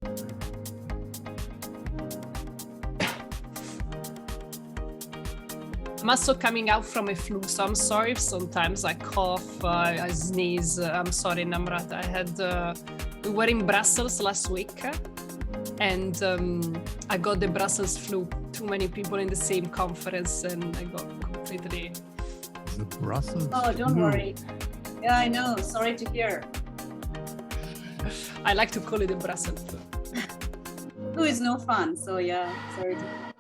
I'm also coming out from a flu, so I'm sorry if sometimes I cough, I sneeze. I'm sorry, Namrata. We were in Brussels last week, and I got the Brussels flu. Too many people in the same conference, and I got completely... The Brussels Oh, don't flu. worry. Yeah, I know. Sorry to hear. I like to call it the Brussels flu. Flu is no fun, so yeah, sorry to hear.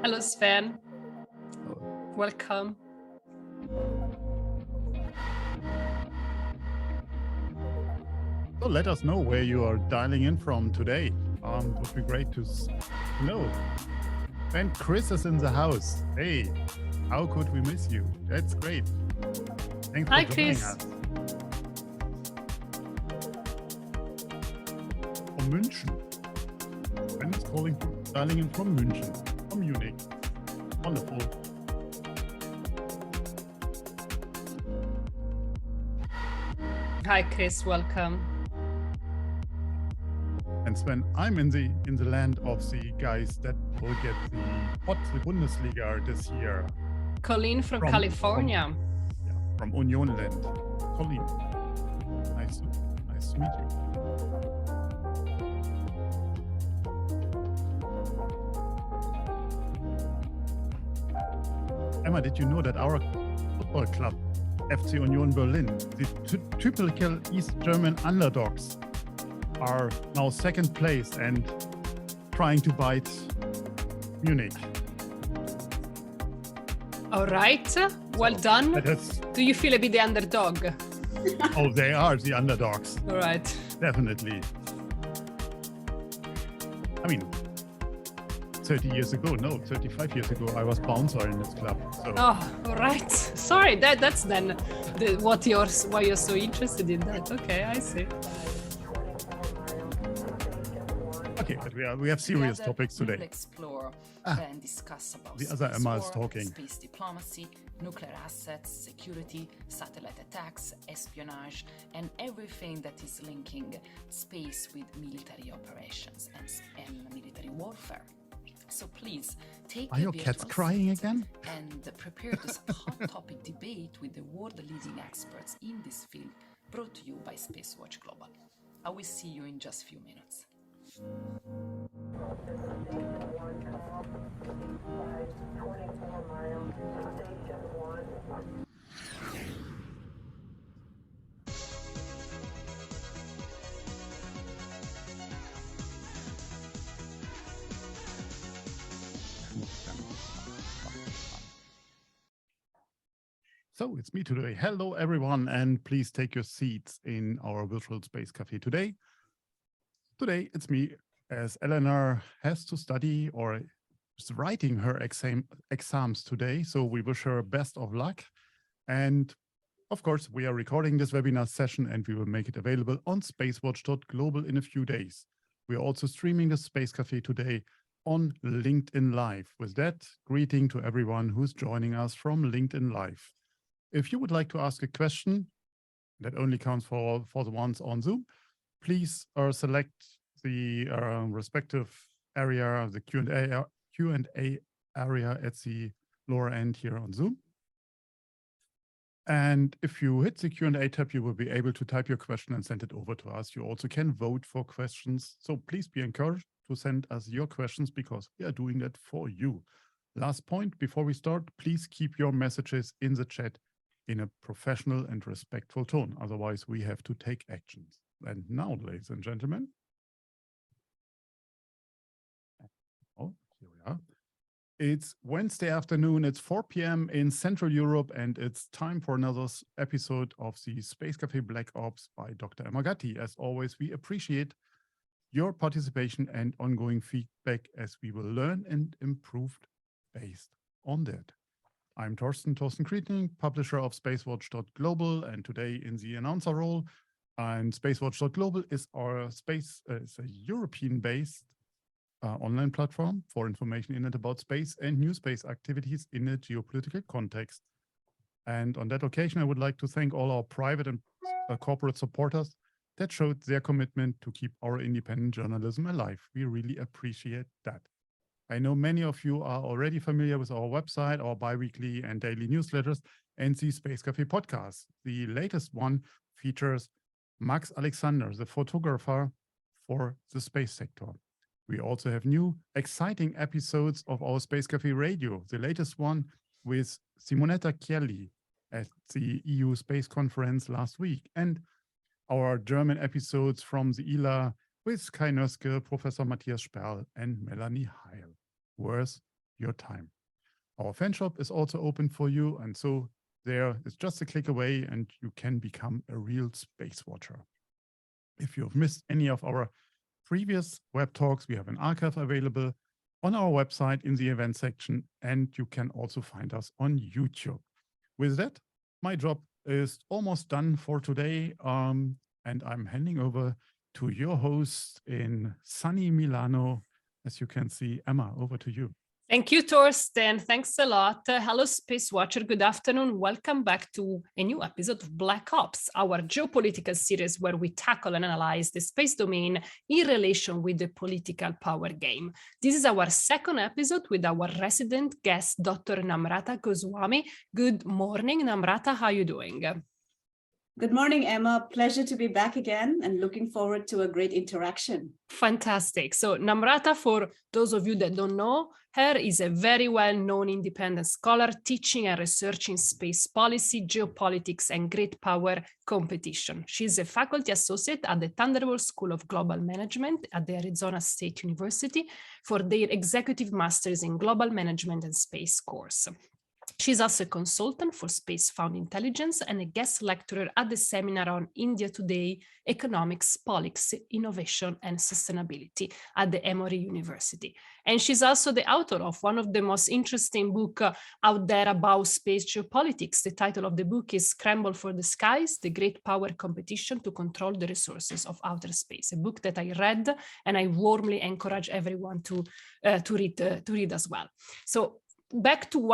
Hello, Sven. Welcome. So let us know where you are dialing in from today. Would be great to know. And Chris is in the house. Hey, how could we miss you? That's great. Thanks Hi, for joining Chris. us. From München. Ben is dialing in from München, from Munich. Wonderful. Hi, Chris. Welcome. And Sven, I'm in the land of the guys that will get the Bundesliga this year. Colleen from California. From Unionland. Colleen, nice to meet you. Emma, did you know that our football club, FC Union Berlin, the typical East German underdogs, are now second place and trying to bite Munich? All right. Well done. Do you feel a bit the underdog? Oh, they are the underdogs. All right. Definitely. I mean, 35 years ago, I was bouncer in this club. So. Oh, all right. Sorry, that's then why you're so interested in that. Okay, I see. Okay, but we have serious topics today. We'll explore and discuss about the other Emma is war, talking. Space diplomacy, nuclear assets, security, satellite attacks, espionage, and everything that is linking space with military operations and military warfare. So please take Are your cats crying again? And prepare this hot topic debate with the world-leading experts in this field, brought to you by Spacewatch Global. I will see you in just a few minutes. So it's me today. Hello, everyone, and please take your seats in our virtual space cafe today. Today, it's me, as Eleanor has to study or is writing her exams today. So we wish her best of luck. And of course, we are recording this webinar session and we will make it available on spacewatch.global in a few days. We are also streaming the Space Cafe today on LinkedIn Live. With that, greeting to everyone who's joining us from LinkedIn Live. If you would like to ask a question, that only counts for the ones on Zoom, please select the respective area, the Q&A area at the lower end here on Zoom. And if you hit the Q&A tab, you will be able to type your question and send it over to us. You also can vote for questions. So please be encouraged to send us your questions because we are doing that for you. Last point, before we start, please keep your messages in the chat in a professional and respectful tone. Otherwise, we have to take actions. And now, ladies and gentlemen, oh, here we are. It's Wednesday afternoon, it's 4 p.m. in Central Europe, and it's time for another episode of the Space Cafe Black Ops by Dr. Emma Gatti. As always, we appreciate your participation and ongoing feedback as we will learn and improve based on that. I'm Thorsten Krietning, publisher of Spacewatch.global, and today in the announcer role. And Spacewatch.global is it's a European-based online platform for information in and about space and new space activities in a geopolitical context. And on that occasion, I would like to thank all our private and corporate supporters that showed their commitment to keep our independent journalism alive. We really appreciate that. I know many of you are already familiar with our website, our bi-weekly and daily newsletters, and the Space Cafe podcast. The latest one features Max Alexander, the photographer for the space sector. We also have new, exciting episodes of our Space Cafe radio, the latest one with Simonetta Chielli at the EU Space Conference last week, and our German episodes from the ILA with Kai Nöske, Professor Matthias Sperl, and Melanie Heil. Worth your time. Our fan shop is also open for you, and so there is just a click away and you can become a real space watcher. If you've missed any of our previous web talks, we have an archive available on our website in the event section, and you can also find us on YouTube. With that, my job is almost done for today, and I'm handing over to your host in sunny Milano. As you can see, Emma, over to you. Thank you, Torsten. Thanks a lot. Hello, Space Watcher. Good afternoon. Welcome back to a new episode of Black Ops, our geopolitical series where we tackle and analyze the space domain in relation with the political power game. This is our second episode with our resident guest, Dr. Namrata Goswami. Good morning, Namrata. How are you doing? Good morning, Emma. Pleasure to be back again and looking forward to a great interaction. Fantastic. So Namrata, for those of you that don't know, her is a very well-known independent scholar teaching and researching space policy, geopolitics, and great power competition. She's a faculty associate at the Thunderbolt School of Global Management at the Arizona State University for their Executive Masters in Global Management and Space course. She's also a consultant for Space Found Intelligence and a guest lecturer at the seminar on India Today, Economics, Policy, Innovation and Sustainability at the Emory University. And she's also the author of one of the most interesting books out there about space geopolitics. The title of the book is Scramble for the Skies, the Great Power Competition to Control the Resources of Outer Space, a book that I read and I warmly encourage everyone to read as well. So back to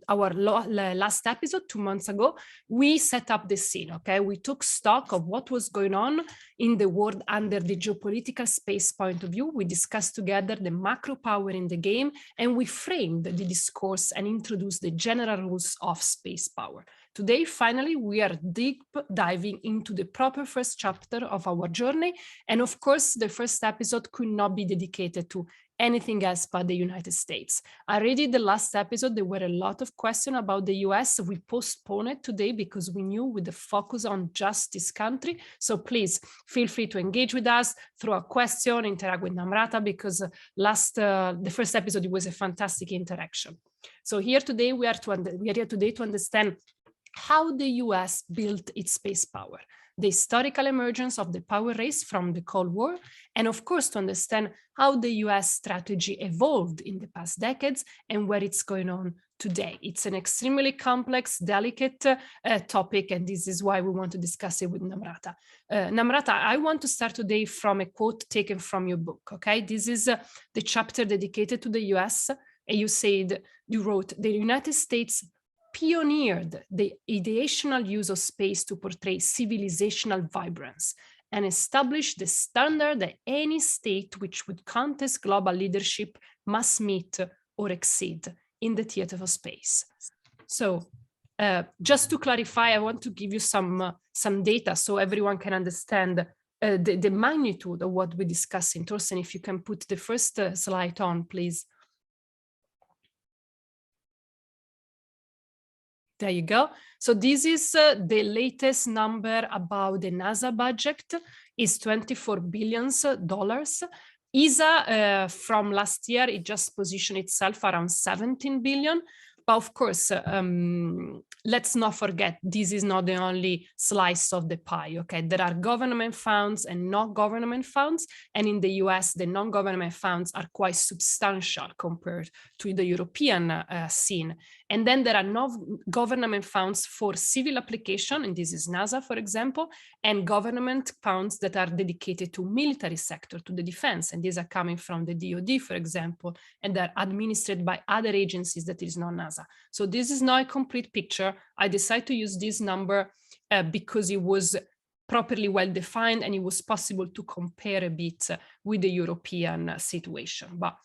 our last episode 2 months ago, we set up the scene, okay? We took stock of what was going on in the world under the geopolitical space point of view. We discussed together the macro power in the game, and we framed the discourse and introduced the general rules of space power. Today, finally, we are deep diving into the proper first chapter of our journey. And of course, the first episode could not be dedicated to anything else but the United States. Already the last episode, there were a lot of questions about the US. We postponed it today because we knew with the focus on just this country. So please feel free to engage with us, throw a question, interact with Namrata, because the first episode, it was a fantastic interaction. So here today, we are here today to understand how the US built its space power, the historical emergence of the power race from the Cold War, and of course to understand how the US strategy evolved in the past decades and where it's going on today. It's an extremely complex, delicate topic, and this is why we want to discuss it with Namrata. Namrata, I want to start today from a quote taken from your book, okay? This is the chapter dedicated to the US, and you wrote, the United States pioneered the ideational use of space to portray civilizational vibrance and established the standard that any state which would contest global leadership must meet or exceed in the theater of space. So just to clarify, I want to give you some data so everyone can understand the magnitude of what we're discussing. Torsten, if you can put the first slide on, please. There you go. So this is the latest number about the NASA budget is $24 billion. ESA from last year, it just positioned itself around 17 billion. But of course, let's not forget, this is not the only slice of the pie, okay? There are government funds and non-government funds. And in the US, the non-government funds are quite substantial compared to the European scene. And then there are no government funds for civil application, and this is NASA, for example, and government funds that are dedicated to military sector, to the defense. And these are coming from the DoD, for example, and they're administered by other agencies that is not NASA. So this is not a complete picture. I decided to use this number because it was properly well defined, and it was possible to compare a bit with the European situation. But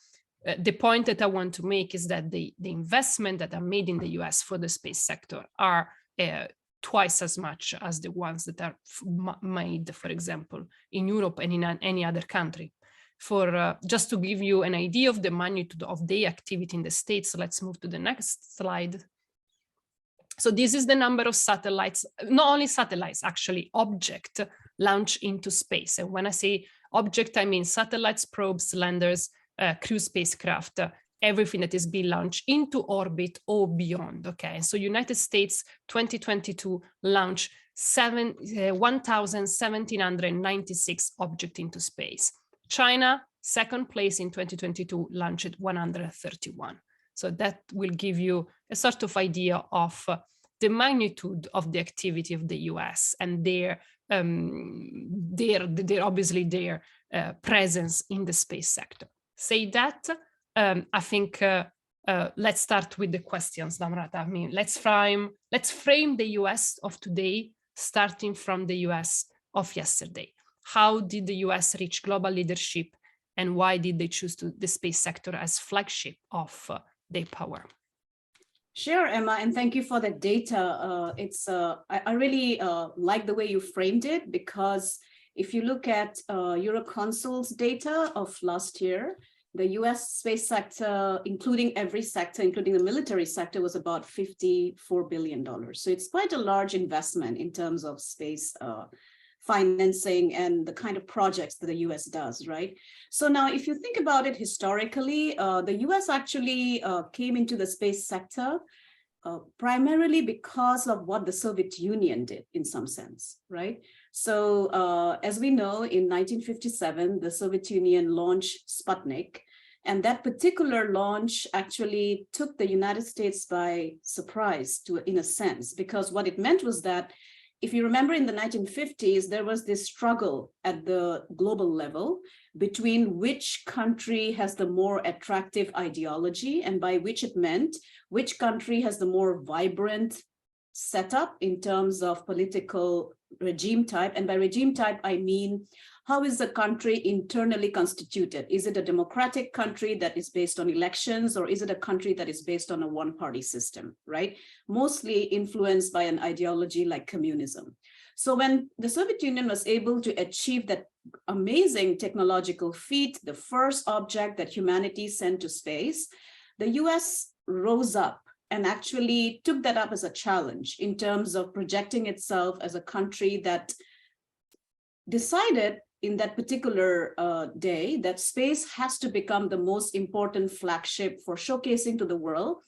the point that I want to make is that the investment that are made in the US for the space sector are twice as much as the ones that are made, for example, in Europe and in any other country. For just to give you an idea of the magnitude of the activity in the States, let's move to the next slide. So this is the number of satellites, not only satellites, actually object launched into space. And when I say object, I mean satellites, probes, landers, crew spacecraft, everything that is being launched into orbit or beyond, okay? So United States 2022 launched 1,796 objects into space. China, second place in 2022, launched 131. So that will give you a sort of idea of the magnitude of the activity of the US and their obviously their presence in the space sector. Say that, I think let's start with the questions, Namrata. I mean, let's frame the US of today, starting from the US of yesterday. How did the US reach global leadership, and why did they choose the space sector as flagship of their power? Sure, Emma, and thank you for the data. I really like the way you framed it, because if you look at Euroconsul's data of last year, the US space sector, including every sector, including the military sector, was about $54 billion. So it's quite a large investment in terms of space financing and the kind of projects that the US does, right? So now, if you think about it historically, the US actually came into the space sector primarily because of what the Soviet Union did in some sense, right? So as we know, in 1957, the Soviet Union launched Sputnik, and that particular launch actually took the United States by surprise, in a sense, because what it meant was that, if you remember, in the 1950s, there was this struggle at the global level between which country has the more attractive ideology, and by which it meant which country has the more vibrant setup in terms of political regime type. And by regime type, I mean, how is the country internally constituted? Is it a democratic country that is based on elections, or is it a country that is based on a one-party system, right? Mostly influenced by an ideology like communism. So when the Soviet Union was able to achieve that amazing technological feat, the first object that humanity sent to space, the US rose up and actually took that up as a challenge in terms of projecting itself as a country that decided in that particular day that space has to become the most important flagship for showcasing to the world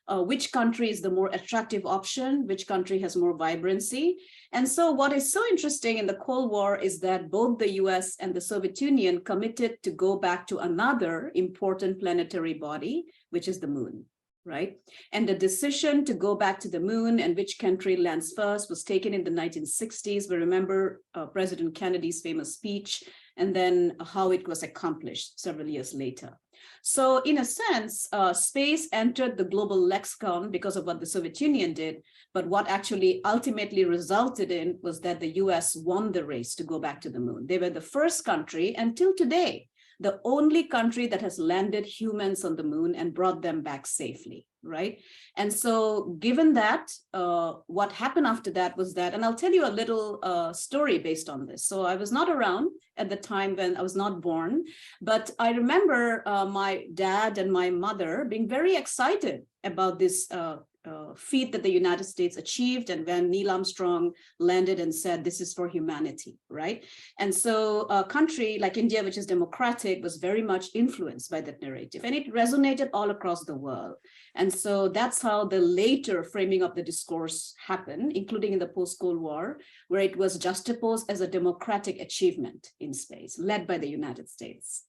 which country is the more attractive option, which country has more vibrancy. And so what is so interesting in the Cold War is that both the US and the Soviet Union committed to go back to another important planetary body, which is the moon, right? And the decision to go back to the moon and which country lands first was taken in the 1960s. We remember President Kennedy's famous speech, and then how it was accomplished several years later. So in a sense, space entered the global lexicon because of what the Soviet Union did, but what actually ultimately resulted in was that the US won the race to go back to the moon. They were the first country, until today, the only country that has landed humans on the moon and brought them back safely, right? And so given that, what happened after that was that, and I'll tell you a little story based on this. So I was not around at the time when I was not born, but I remember my dad and my mother being very excited about this feat that the United States achieved, and when Neil Armstrong landed and said, this is for humanity, right? And so a country like India, which is democratic, was very much influenced by that narrative, and it resonated all across the world. And so that's how the later framing of the discourse happened, including in the post-Cold War, where it was juxtaposed as a democratic achievement in space, led by the United States.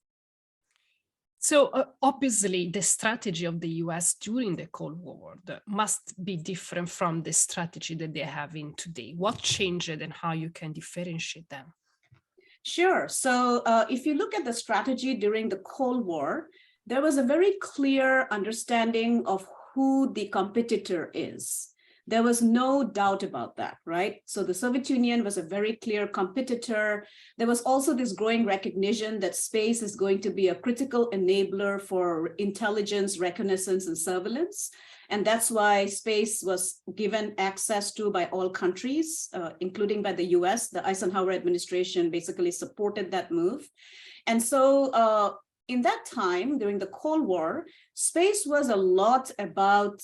So obviously, the strategy of the US during the Cold War must be different from the strategy that they have in today. What changed and how you can differentiate them? Sure. So if you look at the strategy during the Cold War, there was a very clear understanding of who the competitor is. There was no doubt about that, right? So the Soviet Union was a very clear competitor. There was also this growing recognition that space is going to be a critical enabler for intelligence, reconnaissance, and surveillance. And that's why space was given access to by all countries, including by the US. The Eisenhower administration basically supported that move. And so in that time, during the Cold War, space was a lot about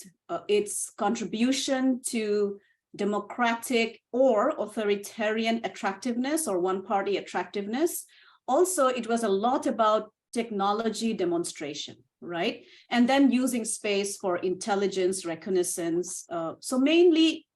its contribution to democratic or authoritarian attractiveness or one-party attractiveness. Also, it was a lot about technology demonstration, right? And then using space for intelligence, reconnaissance. So mainly,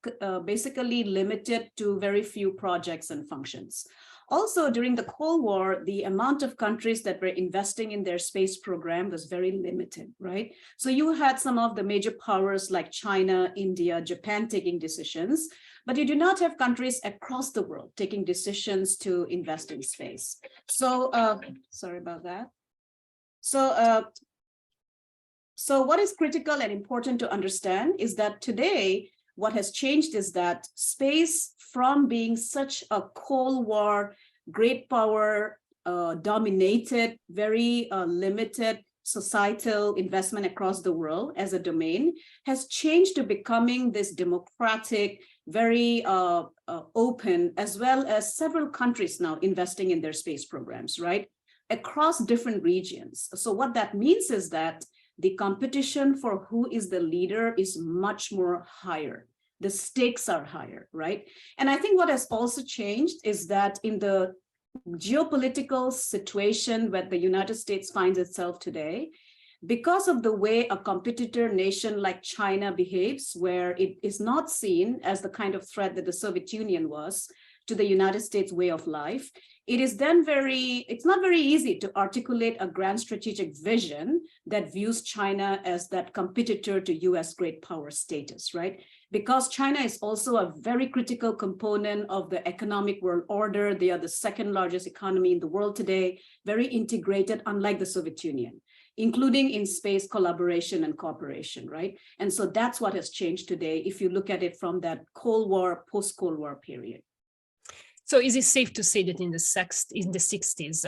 basically limited to very few projects and functions. Also, during the Cold War, the amount of countries that were investing in their space program was very limited, right? So you had some of the major powers like China, India, Japan taking decisions, but you do not have countries across the world taking decisions to invest in space. So, sorry about that. So what is critical and important to understand is that today, what has changed is that space, from being such a Cold War, great power, dominated, very limited societal investment across the world as a domain, has changed to becoming this democratic, very open, as well as several countries now investing in their space programs, right? Across different regions. So what that means is that the competition for who is the leader is much more higher. The stakes are higher, right? And I think what has also changed is that in the geopolitical situation where the United States finds itself today, because of the way a competitor nation like China behaves, where it is not seen as the kind of threat that the Soviet Union was to the United States way of life, it is then it's not very easy to articulate a grand strategic vision that views China as that competitor to US great power status, right? Because China is also a very critical component of the economic world order. They are the second largest economy in the world today, very integrated, unlike the Soviet Union, including in space collaboration and cooperation, right? And so that's what has changed today if you look at it from that Cold War, post-Cold War period. So is it safe to say that in the 60s,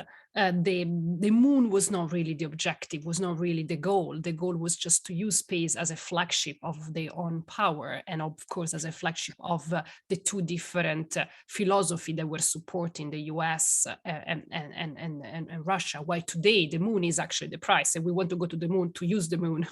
the moon was not really the objective, was not really the goal? The goal was just to use space as a flagship of their own power, and of course, as a flagship of the two different philosophies that were supporting the US and Russia, while today the moon is actually the prize, and we want to go to the moon to use the moon.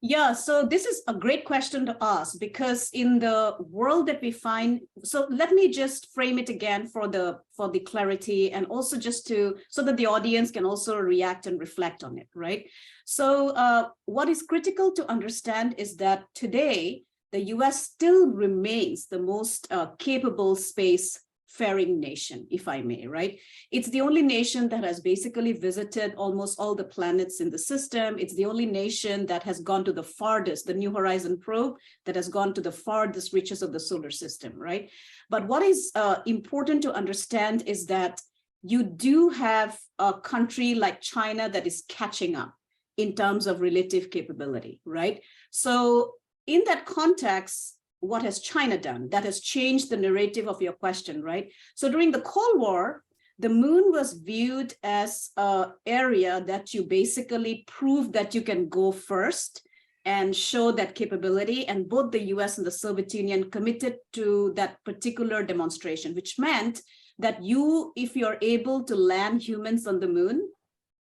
Yeah, so this is a great question to ask, because in the world that we find, so let me just frame it again for the clarity, and also just so that the audience can also react and reflect on it, right? So what is critical to understand is that today, the US still remains the most capable space-faring nation, if I may, right? It's the only nation that has basically visited almost all the planets in the system. It's the only nation that has gone to the farthest, the New Horizon probe that has gone to the farthest reaches of the solar system, right? But what is important to understand is that you do have a country like China that is catching up in terms of relative capability, right? So in that context, what has China done? That has changed the narrative of your question, right? So during the Cold War, the moon was viewed as an area that you basically prove that you can go first and show that capability. And both the US and the Soviet Union committed to that particular demonstration, which meant that if you're able to land humans on the moon,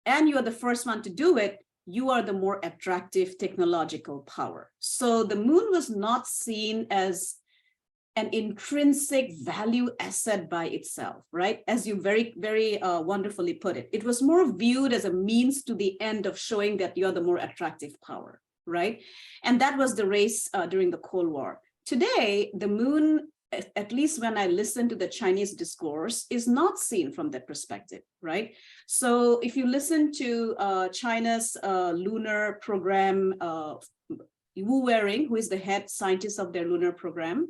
and you are the first one to do it, you are the more attractive technological power. So the moon was not seen as an intrinsic value asset by itself, right? As you very, very wonderfully put it. It was more viewed as a means to the end of showing that you're the more attractive power, right? And that was the race during the Cold War. Today, the moon, at least when I listen to the Chinese discourse, is not seen from that perspective, right? So if you listen to China's lunar program, Wu Weiring, who is the head scientist of their lunar program,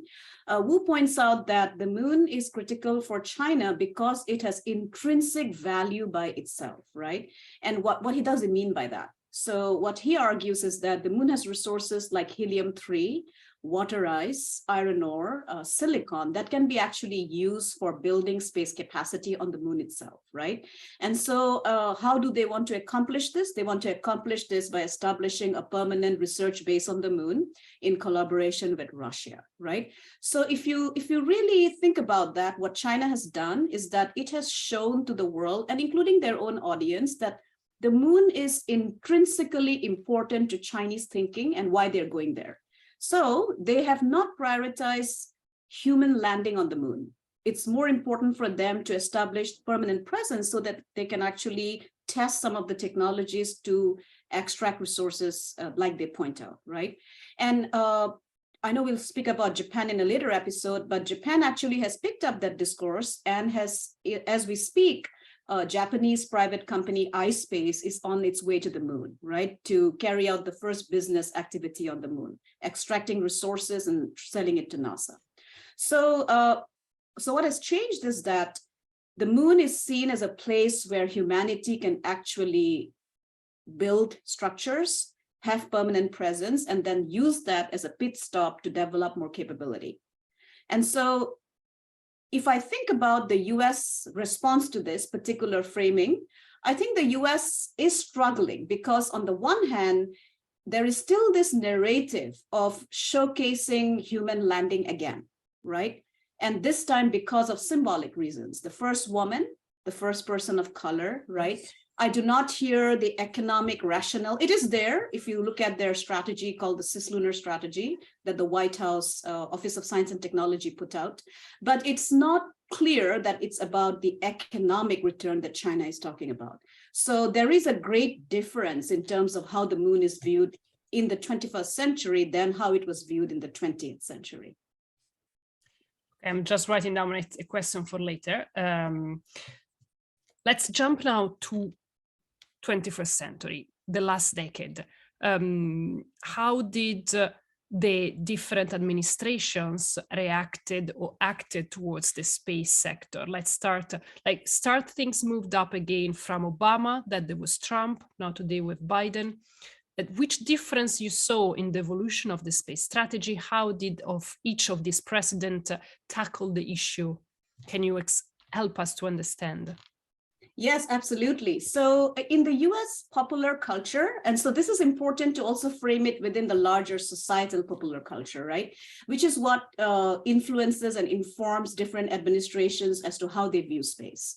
Wu points out that the moon is critical for China because it has intrinsic value by itself, right? And what does he mean by that? So what he argues is that the moon has resources like helium-3, water ice, iron ore, silicon that can be actually used for building space capacity on the moon itself, right? And so how do they want to accomplish this? They want to accomplish this by establishing a permanent research base on the moon in collaboration with Russia, right? So if you really think about that, what China has done is that it has shown to the world, and including their own audience, that the moon is intrinsically important to Chinese thinking and why they're going there. So they have not prioritized human landing on the moon. It's more important for them to establish permanent presence so that they can actually test some of the technologies to extract resources like they point out, right? And I know we'll speak about Japan in a later episode, but Japan actually has picked up that discourse and has, as we speak, Japanese private company iSpace is on its way to the moon, right? To carry out the first business activity on the moon, extracting resources and selling it to NASA. So, so what has changed is that the moon is seen as a place where humanity can actually build structures, have permanent presence, and then use that as a pit stop to develop more capability. And so if I think about the US response to this particular framing, I think the US is struggling because on the one hand, there is still this narrative of showcasing human landing again, right? And this time because of symbolic reasons. The first woman, the first person of color, right? I do not hear the economic rationale. It is there if you look at their strategy called the cislunar strategy that the White House Office of Science and Technology put out. But it's not clear that it's about the economic return that China is talking about. So there is a great difference in terms of how the moon is viewed in the 21st century than how it was viewed in the 20th century. I'm just writing down a question for later. Let's jump now to 21st century, the last decade. How did the different administrations reacted or acted towards the space sector? Let's start things moved up again from Obama, that there was Trump, now today with Biden. Which difference you saw in the evolution of the space strategy? How did each of these presidents tackle the issue? Can you help us to understand? Yes, absolutely. So in the US popular culture, and so this is important to also frame it within the larger societal popular culture, right? Which is what influences and informs different administrations as to how they view space.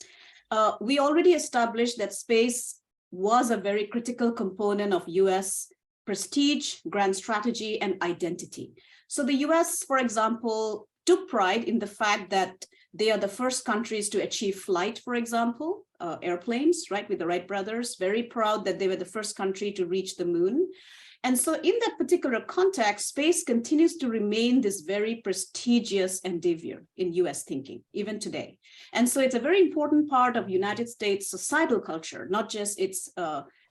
We already established that space was a very critical component of US prestige, grand strategy, and identity. So the US, for example, took pride in the fact that they are the first countries to achieve flight, for example, airplanes, right, with the Wright brothers, very proud that they were the first country to reach the moon. And so in that particular context, space continues to remain this very prestigious endeavor in US thinking, even today. And so it's a very important part of United States societal culture, not just its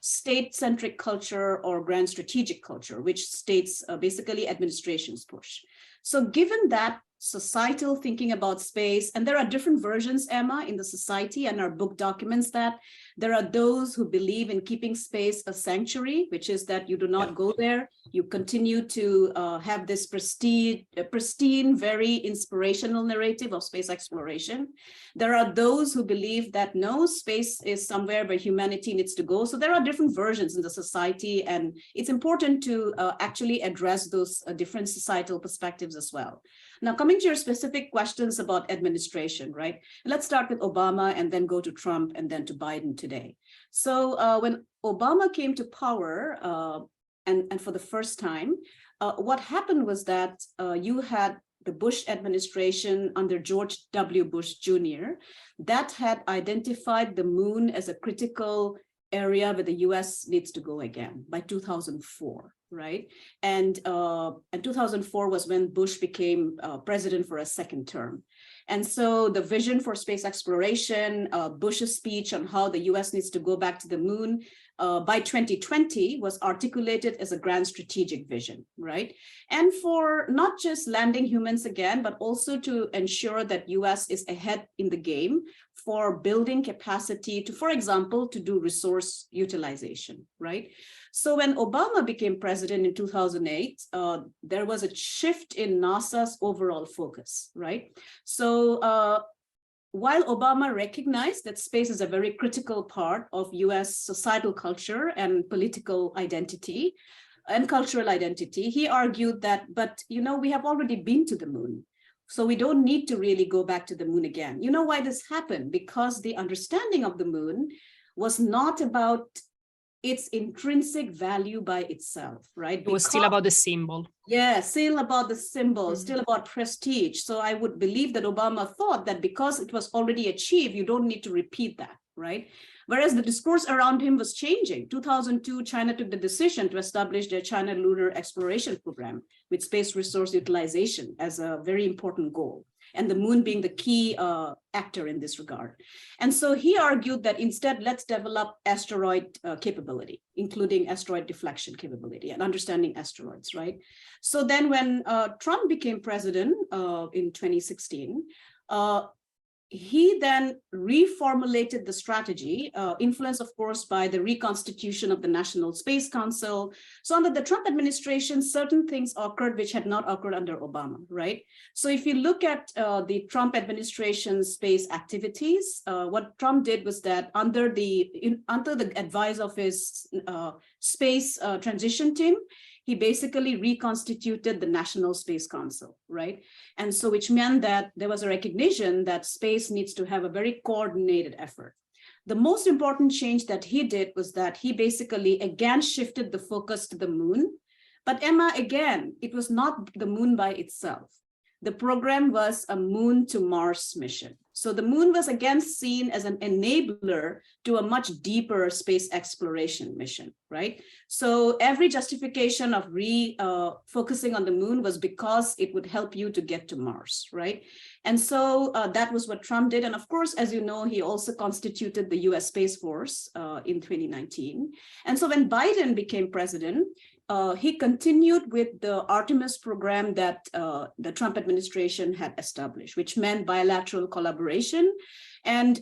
state-centric culture or grand strategic culture, which states basically administrations push. So given that societal thinking about space, and there are different versions, Emma, in the society, and our book documents that. There are those who believe in keeping space a sanctuary, which is that you do not go there. You continue to have this pristine, very inspirational narrative of space exploration. There are those who believe that no, space is somewhere where humanity needs to go. So there are different versions in the society, and it's important to actually address those different societal perspectives as well. Now, coming to your specific questions about administration, right? Let's start with Obama and then go to Trump and then to Biden today. So when Obama came to power, and for the first time, what happened was that you had the Bush administration under George W. Bush Jr. that had identified the moon as a critical area where the US needs to go again by 2004. Right. And 2004 was when Bush became president for a second term. And so the vision for space exploration, Bush's speech on how the US needs to go back to the moon by 2020 was articulated as a grand strategic vision, right? And for not just landing humans again, but also to ensure that US is ahead in the game for building capacity to, for example, to do resource utilization, right? So when Obama became president in 2008, there was a shift in NASA's overall focus, right? So while Obama recognized that space is a very critical part of US societal culture and political identity and cultural identity, he argued that, but we have already been to the moon. So we don't need to really go back to the moon again. You know why this happened? Because the understanding of the moon was not about its intrinsic value by itself, right? It was still about the symbol. Yeah, still about the symbol, still about prestige. So I would believe that Obama thought that because it was already achieved, you don't need to repeat that, right? Whereas the discourse around him was changing. 2002, China took the decision to establish their China Lunar Exploration Program with space resource utilization as a very important goal, and the moon being the key actor in this regard. And so he argued that instead, let's develop asteroid capability, including asteroid deflection capability and understanding asteroids, right? So then when Trump became president in 2016, he then reformulated the strategy, influenced, of course, by the reconstitution of the National Space Council. So under the Trump administration, certain things occurred which had not occurred under Obama, right? So if you look at the Trump administration's space activities, what Trump did was that under the advice of his space transition team, he basically reconstituted the National Space Council, right? And so which meant that there was a recognition that space needs to have a very coordinated effort. The most important change that he did was that he basically again shifted the focus to the moon. But Emma, again, it was not the moon by itself. The program was a moon to Mars mission. So the moon was again seen as an enabler to a much deeper space exploration mission, right? So every justification of focusing on the moon was because it would help you to get to Mars, right? And so that was what Trump did. And of course, as you know, he also constituted the US Space Force in 2019. And so when Biden became president, he continued with the Artemis program that the Trump administration had established, which meant bilateral collaboration. And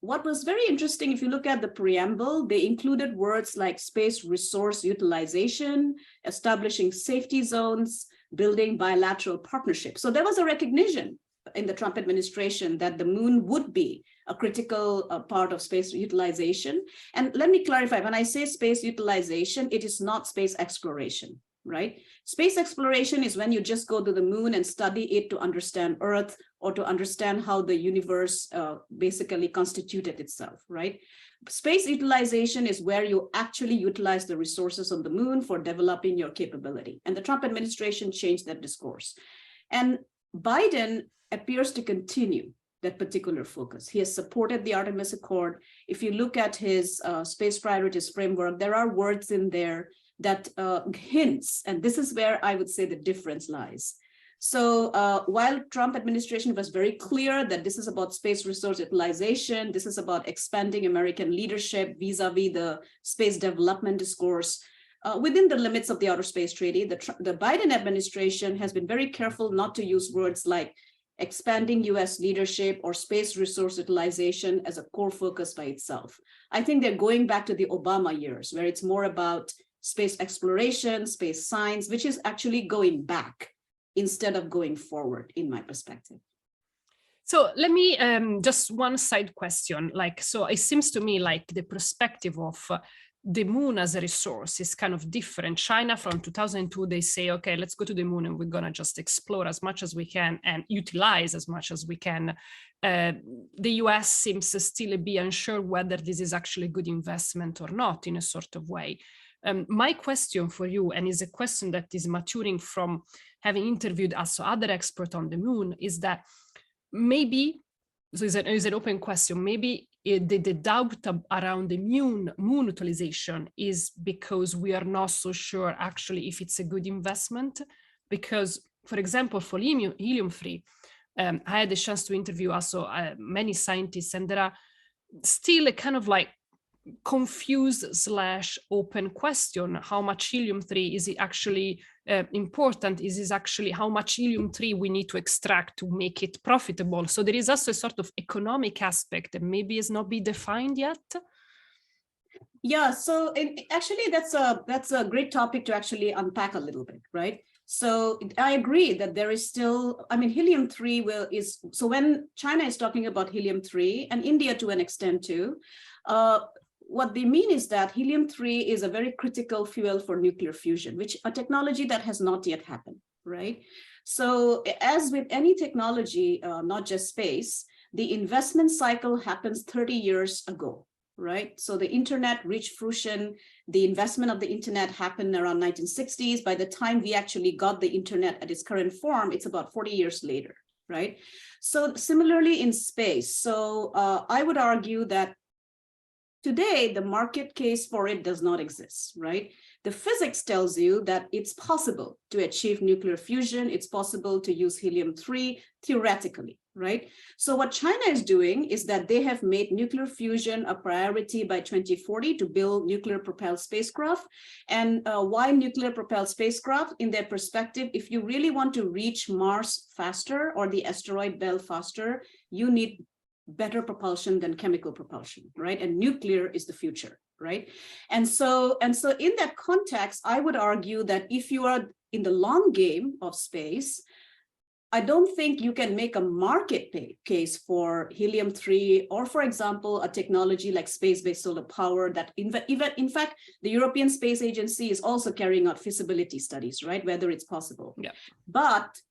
what was very interesting, if you look at the preamble, they included words like space resource utilization, establishing safety zones, building bilateral partnerships. So there was a recognition in the Trump administration that the moon would be a critical part of space utilization. And let me clarify, when I say space utilization, it is not space exploration, right? Space exploration is when you just go to the moon and study it to understand Earth or to understand how the universe basically constituted itself, right? Space utilization is where you actually utilize the resources on the moon for developing your capability. And the Trump administration changed that discourse. And Biden appears to continue that particular focus. He has supported the Artemis Accord. If you look at his space priorities framework, there are words in there that hints, and this is where I would say the difference lies. So while Trump administration was very clear that this is about space resource utilization, this is about expanding American leadership vis-a-vis the space development discourse, within the limits of the Outer Space Treaty, the Biden administration has been very careful not to use words like expanding US leadership or space resource utilization as a core focus by itself. I think they're going back to the Obama years, where it's more about space exploration, space science, which is actually going back instead of going forward, in my perspective. So let me just one side question. So it seems to me like the perspective of the moon as a resource is kind of different. China from 2002, they say, okay, let's go to the moon and we're going to just explore as much as we can and utilize as much as we can. The US seems to still be unsure whether this is actually a good investment or not in a sort of way. My question for you, and is a question that is maturing from having interviewed also other experts on the moon, is that maybe, so it's an open question, maybe the doubt around the moon utilization is because we are not so sure actually if it's a good investment. Because, for example, for helium-free, I had the chance to interview also many scientists, and there are still a kind of like confused/open question. How much helium-3 is it actually important? Is it actually how much helium-3 we need to extract to make it profitable? So there is also a sort of economic aspect that maybe has not been defined yet. Yeah, so actually that's a great topic to actually unpack a little bit, right? So I agree that there is still, I mean, helium-3 so when China is talking about helium-3 and India to an extent too, what they mean is that helium-3 is a very critical fuel for nuclear fusion, which a technology that has not yet happened, right? So as with any technology, not just space, the investment cycle happens 30 years ago. Right? So the internet reached fruition. The investment of the internet happened around 1960s. By the time we actually got the internet at its current form, it's about 40 years later, right? So similarly in space. So I would argue that today the market case for it does not exist, right? The physics tells you that it's possible to achieve nuclear fusion. It's possible to use helium-3 theoretically, right? So what China is doing is that they have made nuclear fusion a priority by 2040 to build nuclear propelled spacecraft. And why nuclear propelled spacecraft? In their perspective, if you really want to reach Mars faster or the asteroid belt faster, you need better propulsion than chemical propulsion, right? And nuclear is the future, right? And so in that context, I would argue that if you are in the long game of space, I don't think you can make a market case for helium-3 or, for example, a technology like space-based solar power that even, in fact, the European Space Agency is also carrying out feasibility studies, right? Whether it's possible. Yeah. But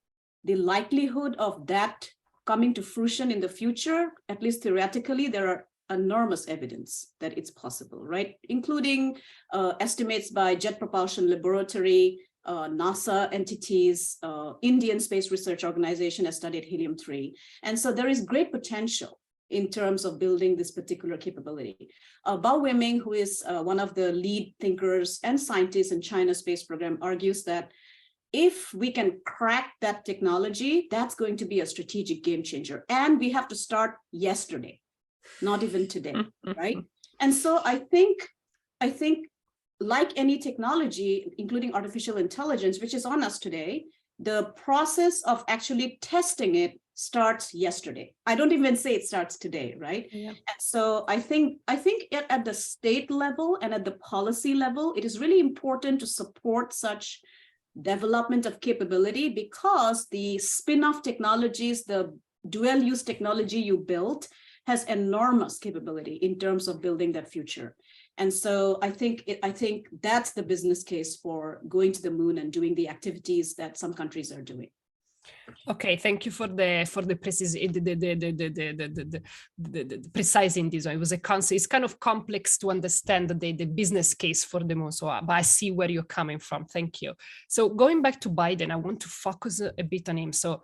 the likelihood of that coming to fruition in the future, at least theoretically, there are enormous evidence that it's possible, right? Including estimates by Jet Propulsion Laboratory, NASA entities, Indian Space Research Organization has studied helium-3. And so there is great potential in terms of building this particular capability. Bao Weiming, who is one of the lead thinkers and scientists in China's space program, argues that if we can crack that technology, that's going to be a strategic game changer. And we have to start yesterday, not even today, right? And so I think like any technology, including artificial intelligence, which is on us today, the process of actually testing it starts yesterday. I don't even say it starts today, right? Yeah. And so I think at the state level and at the policy level, it is really important to support such development of capability, because the spin-off technologies, the dual-use technology you built has enormous capability in terms of building that future. And so I think that's the business case for going to the moon and doing the activities that some countries are doing. Okay, thank you for the precising this one. It was a concept. It's kind of complex to understand the business case for the moon. So, but I see where you're coming from. Thank you. So, going back to Biden, I want to focus a bit on him. So,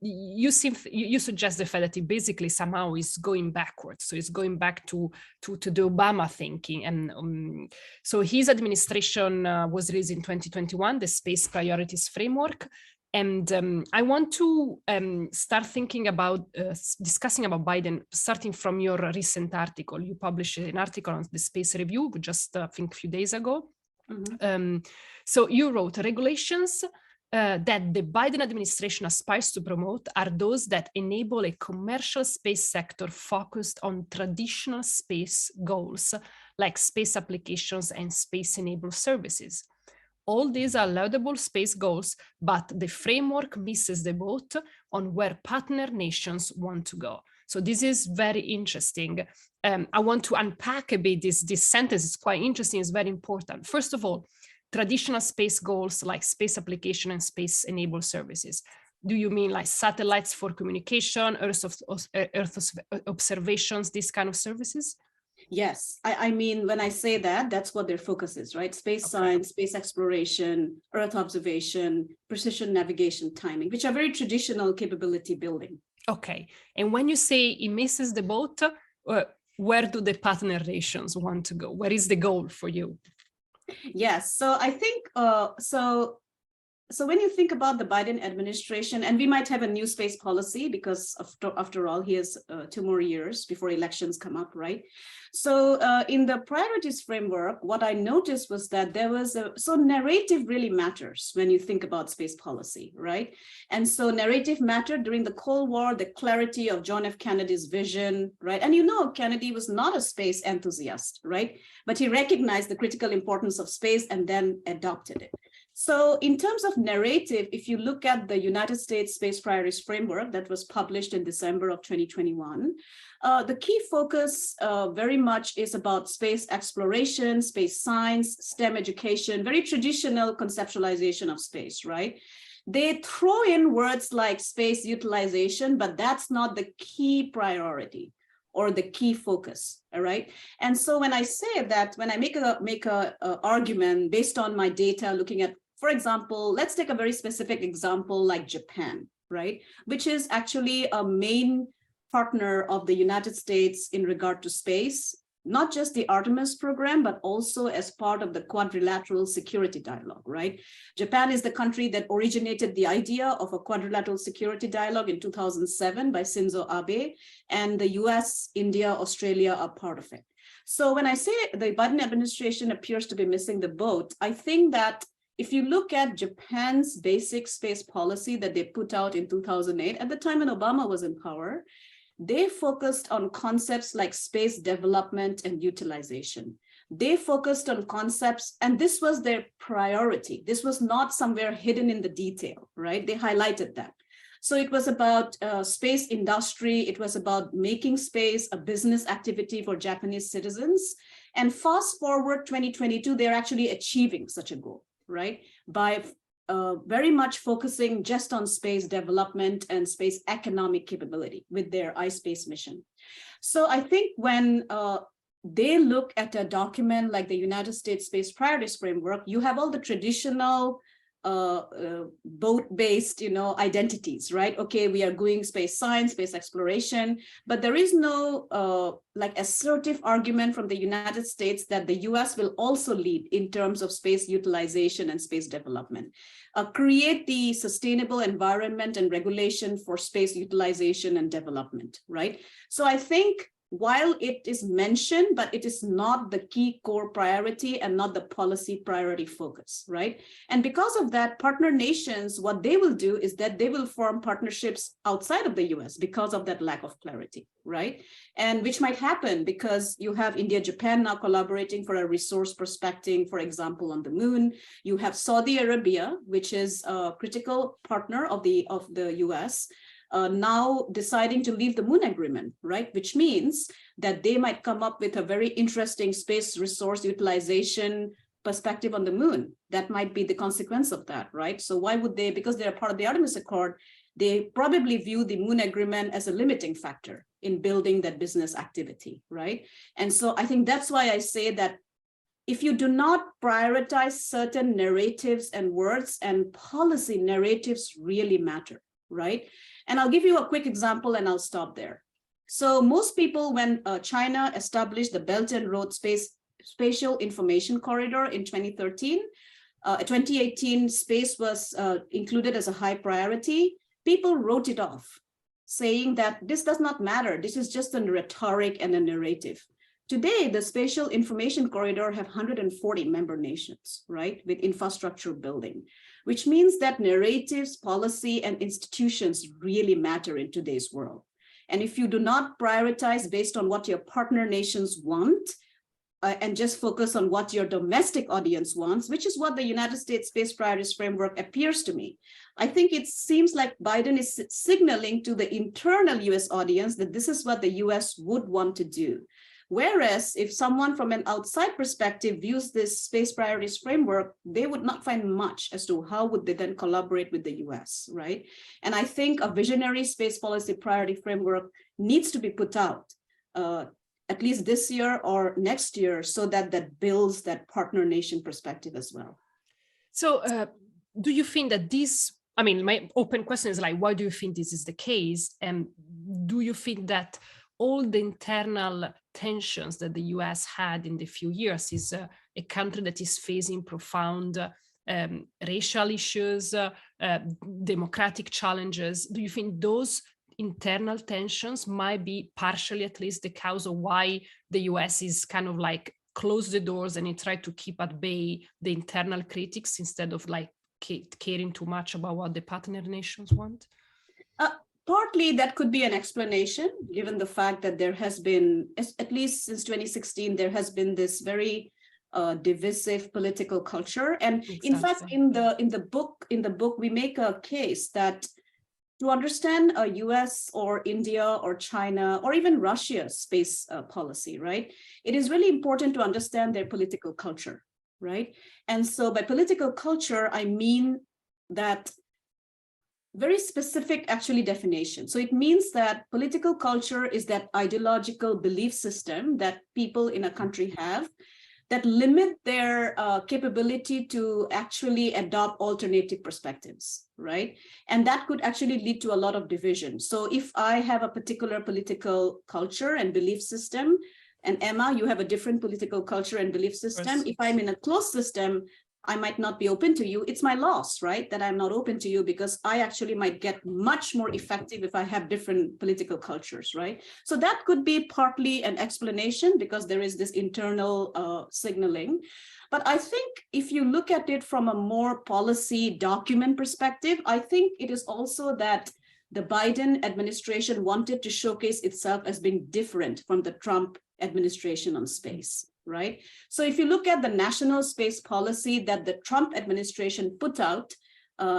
you suggest the fact that he basically somehow is going backwards. So, it's going back to the Obama thinking, and so his administration was released in 2021, the Space Priorities Framework. And I want to start thinking about discussing about Biden, starting from your recent article. You published an article on the Space Review just, I think, a few days ago. Mm-hmm. So you wrote, regulations that the Biden administration aspires to promote are those that enable a commercial space sector focused on traditional space goals, like space applications and space-enabled services. All these are laudable space goals, but the framework misses the boat on where partner nations want to go. So this is very interesting. I want to unpack a bit this sentence. It's quite interesting. It's very important. First of all, traditional space goals like space application and space-enabled services. Do you mean like satellites for communication, Earth observations, these kind of services? Yes, I mean, when I say that, that's what their focus is, right? Space science, space exploration, Earth observation, precision navigation, timing, which are very traditional capability building. Okay. And when you say it misses the boat, where do the partner nations want to go? Where is the goal for you? Yes, so I think, so when you think about the Biden administration, and we might have a new space policy because after all, he has 2 more years before elections come up, right? So in the priorities framework, what I noticed was that there was so narrative really matters when you think about space policy, right? And so narrative mattered during the Cold War, the clarity of John F. Kennedy's vision, right? And Kennedy was not a space enthusiast, right? But he recognized the critical importance of space and then adopted it. So in terms of narrative, if you look at the United States Space Priorities Framework that was published in December of 2021, the key focus very much is about space exploration, space science, STEM education, very traditional conceptualization of space, right? They throw in words like space utilization, but that's not the key priority or the key focus, all right? And so when I say that, when I make a argument based on my data, looking at, for example, let's take a very specific example like Japan, right? Which is actually a main partner of the United States in regard to space, not just the Artemis program, but also as part of the quadrilateral security dialogue, right? Japan is the country that originated the idea of a quadrilateral security dialogue in 2007 by Shinzo Abe, and the US, India, Australia are part of it. So when I say the Biden administration appears to be missing the boat, I think that if you look at Japan's basic space policy that they put out in 2008, at the time when Obama was in power, they focused on concepts like space development and utilization. They focused on concepts, and this was their priority. This was not somewhere hidden in the detail, right? They highlighted that. So it was about space industry. It was about making space a business activity for Japanese citizens. And fast forward 2022, they're actually achieving such a goal, right? By very much focusing just on space development and space economic capability with their iSpace mission. So I think when they look at a document like the United States Space Priorities Framework, you have all the traditional boat-based, identities, right? Okay, we are doing space science, space exploration, but there is no like assertive argument from the United States that the US will also lead in terms of space utilization and space development. Create the sustainable environment and regulation for space utilization and development, right? So I think while it is mentioned, but it is not the key core priority and not the policy priority focus, right? And because of that, partner nations, what they will do is that they will form partnerships outside of the US because of that lack of clarity, right? And which might happen because you have India, Japan now collaborating for a resource prospecting, for example, on the moon. You have Saudi Arabia, which is a critical partner of the US, now deciding to leave the moon agreement, right? Which means that they might come up with a very interesting space resource utilization perspective on the moon. That might be the consequence of that, right? So why would they, because they're part of the Artemis Accord, they probably view the moon agreement as a limiting factor in building that business activity, right? And so I think that's why I say that if you do not prioritize certain narratives and words, and policy narratives really matter, right? And I'll give you a quick example and I'll stop there. So most people, when China established the Belt and Road Spatial Information Corridor in 2013, 2018 space was included as a high priority, people wrote it off, saying that this does not matter. This is just a rhetoric and a narrative. Today, the Spatial Information Corridor have 140 member nations, right, with infrastructure building, which means that narratives, policy, and institutions really matter in today's world. And if you do not prioritize based on what your partner nations want, and just focus on what your domestic audience wants, which is what the United States Space Priorities Framework appears to me, I think it seems like Biden is signaling to the internal US audience that this is what the US would want to do. Whereas if someone from an outside perspective views this space priorities framework, they would not find much as to how would they then collaborate with the US, right? And I think a visionary space policy priority framework needs to be put out at least this year or next year, so that that builds that partner nation perspective as well. So do you think that this, I mean, my open question is like, why do you think this is the case? And do you think that all the internal tensions that the US had in the few years is a country that is facing profound racial issues, democratic challenges. Do you think those internal tensions might be partially at least the cause of why the US is kind of like close the doors and it tried to keep at bay the internal critics instead of like caring too much about what the partner nations want? Partly that could be an explanation, given the fact that there has been, at least since 2016, there has been this very divisive political culture. And exactly. In fact, in the book, we make a case that to understand a US or India or China or even Russia's space policy, right, it is really important to understand their political culture, right? And so by political culture, I mean that very specific actually definition. So it means that political culture is that ideological belief system that people in a country have that limit their capability to actually adopt alternative perspectives, right? And that could actually lead to a lot of division. So if I have a particular political culture and belief system, and Emma, you have a different political culture and belief system, if I'm in a closed system, I might not be open to you. It's my loss, right? That I'm not open to you because I actually might get much more effective if I have different political cultures, right? So that could be partly an explanation because there is this internal signaling. But I think if you look at it from a more policy document perspective, I think it is also that the Biden administration wanted to showcase itself as being different from the Trump administration on space. Right? So if you look at the national space policy that the Trump administration put out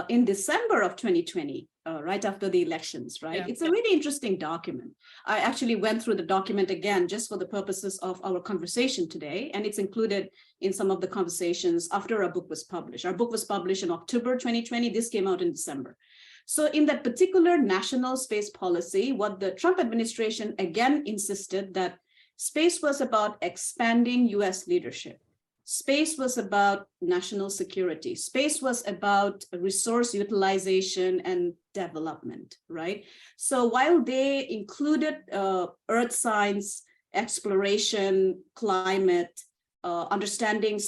in December of 2020, right after the elections, right? It's a really interesting document. I actually went through the document again just for the purposes of our conversation today, and it's included in some of the conversations after our book was published. Our book was published in October 2020. This came out in December. So in that particular national space policy, what the Trump administration again insisted that space was about expanding US leadership. Space was about national security. Space was about resource utilization and development, right? So while they included earth science, exploration, climate, understanding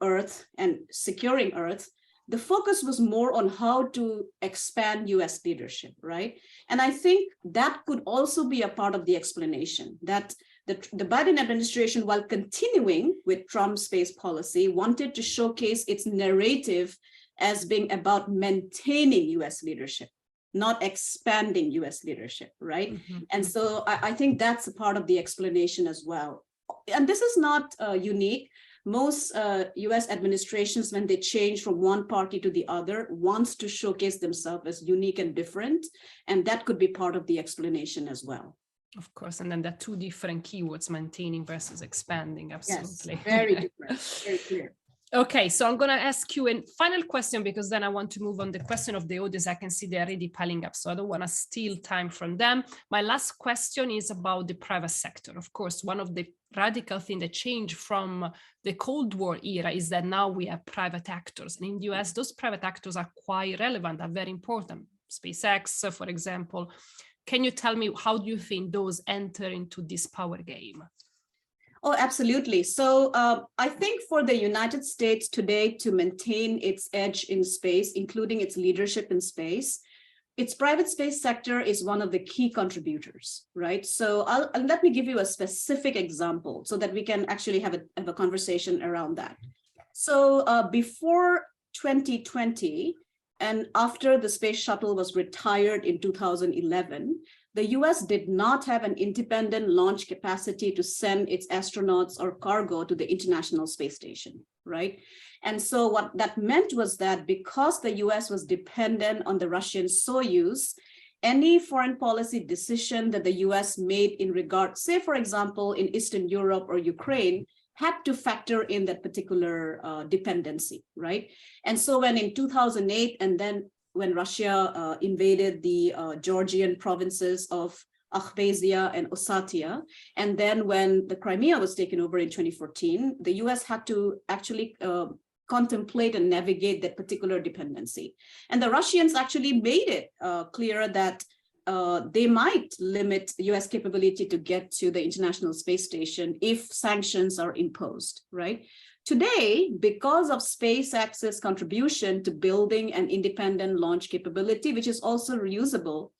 Earth and securing Earth, the focus was more on how to expand US leadership, right? And I think that could also be a part of the explanation that the Biden administration, while continuing with Trump's space policy, wanted to showcase its narrative as being about maintaining US leadership, not expanding US leadership, right? Mm-hmm. And so I think that's a part of the explanation as well. And this is not unique. Most US administrations, when they change from one party to the other, wants to showcase themselves as unique and different. And that could be part of the explanation as well. Of course, and then there are two different keywords, maintaining versus expanding, absolutely. Yes, very different, very clear. Okay, so I'm going to ask you a final question because then I want to move on the question of the audience. I can see they're already piling up, so I don't want to steal time from them. My last question is about the private sector. Of course, one of the radical things that changed from the Cold War era is that now we have private actors. And in the US, those private actors are quite relevant, are very important. SpaceX, for example. Can you tell me, how do you think those enter into this power game? Oh, absolutely. So I think for the United States today to maintain its edge in space, including its leadership in space, its private space sector is one of the key contributors, right? So let me give you a specific example so that we can actually have a conversation around that. So before 2020, and after the space shuttle was retired in 2011, the US did not have an independent launch capacity to send its astronauts or cargo to the International Space Station, right? And so what that meant was that because the US was dependent on the Russian Soyuz, any foreign policy decision that the US made in regard, say, for example, in Eastern Europe or Ukraine, had to factor in that particular dependency, right? And so when in 2008, and then when Russia invaded the Georgian provinces of Abkhazia and Ossetia, and then when the Crimea was taken over in 2014, the US had to actually contemplate and navigate that particular dependency. And the Russians actually made it clear that they might limit US capability to get to the International Space Station if sanctions are imposed, right? Today, because of SpaceX's contribution to building an independent launch capability, which is also reusable,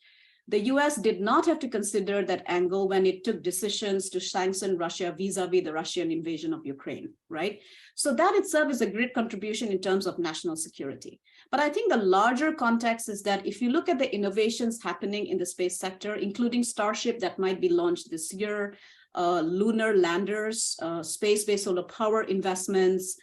the US did not have to consider that angle when it took decisions to sanction Russia vis-a-vis the Russian invasion of Ukraine, right? So that itself is a great contribution in terms of national security. But I think the larger context is that if you look at the innovations happening in the space sector, including Starship that might be launched this year, lunar landers, space-based solar power investments,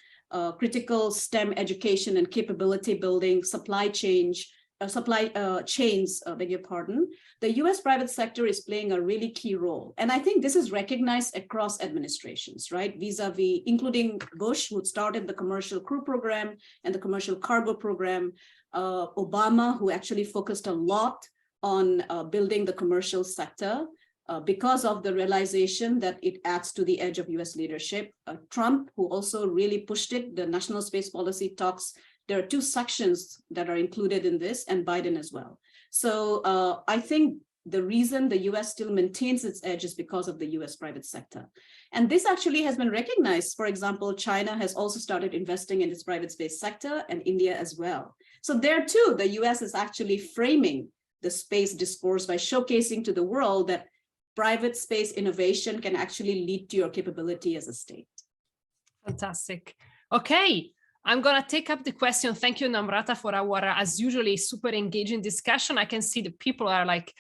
critical STEM education and capability building, supply chains, beg your pardon, the US private sector is playing a really key role. And I think this is recognized across administrations, right? Vis-a-vis, including Bush, who started the commercial crew program and the commercial cargo program, Obama, who actually focused a lot on building the commercial sector because of the realization that it adds to the edge of US leadership. Trump, who also really pushed it, the national space policy talks. There are two sections that are included in this, and Biden as well. So I think the reason the US still maintains its edge is because of the US private sector. And this actually has been recognized. For example, China has also started investing in its private space sector, and India as well. So there too, the US is actually framing the space discourse by showcasing to the world that private space innovation can actually lead to your capability as a state. Fantastic. Okay. I'm going to take up the question. Thank you, Namrata, for our, as usually, super engaging discussion. I can see that people are like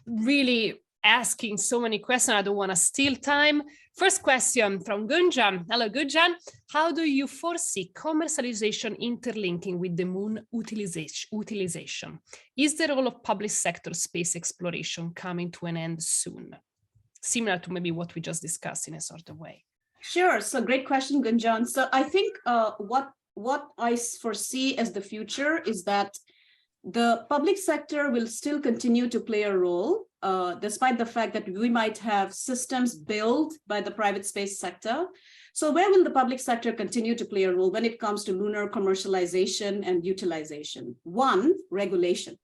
really asking so many questions. I don't want to steal time. First question from Gunjan. Hello, Gunjan. How do you foresee commercialization interlinking with the moon utilization? Is the role of public sector space exploration coming to an end soon? Similar to maybe what we just discussed in a sort of way. Sure. So great question, Gunjan. So I think what I foresee as the future is that the public sector will still continue to play a role, despite the fact that we might have systems built by the private space sector. So where will the public sector continue to play a role when it comes to lunar commercialization and utilization? One, regulation.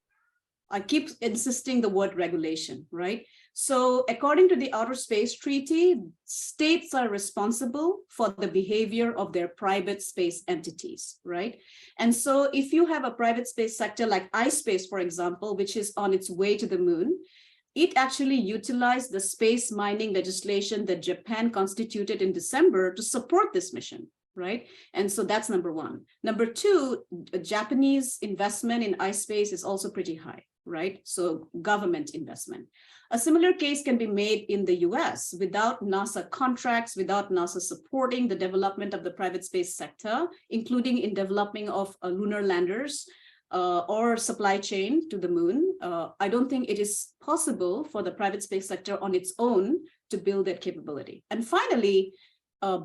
I keep insisting the word regulation, right? So according to the Outer Space Treaty, states are responsible for the behavior of their private space entities, right? And so if you have a private space sector like iSpace, for example, which is on its way to the moon, it actually utilized the space mining legislation that Japan constituted in December to support this mission, right? And so that's number one. Number two, Japanese investment in iSpace is also pretty high, right? So government investment. A similar case can be made in the US without NASA contracts, without NASA supporting the development of the private space sector, including in developing of lunar landers or supply chain to the moon. I don't think it is possible for the private space sector on its own to build that capability. And finally,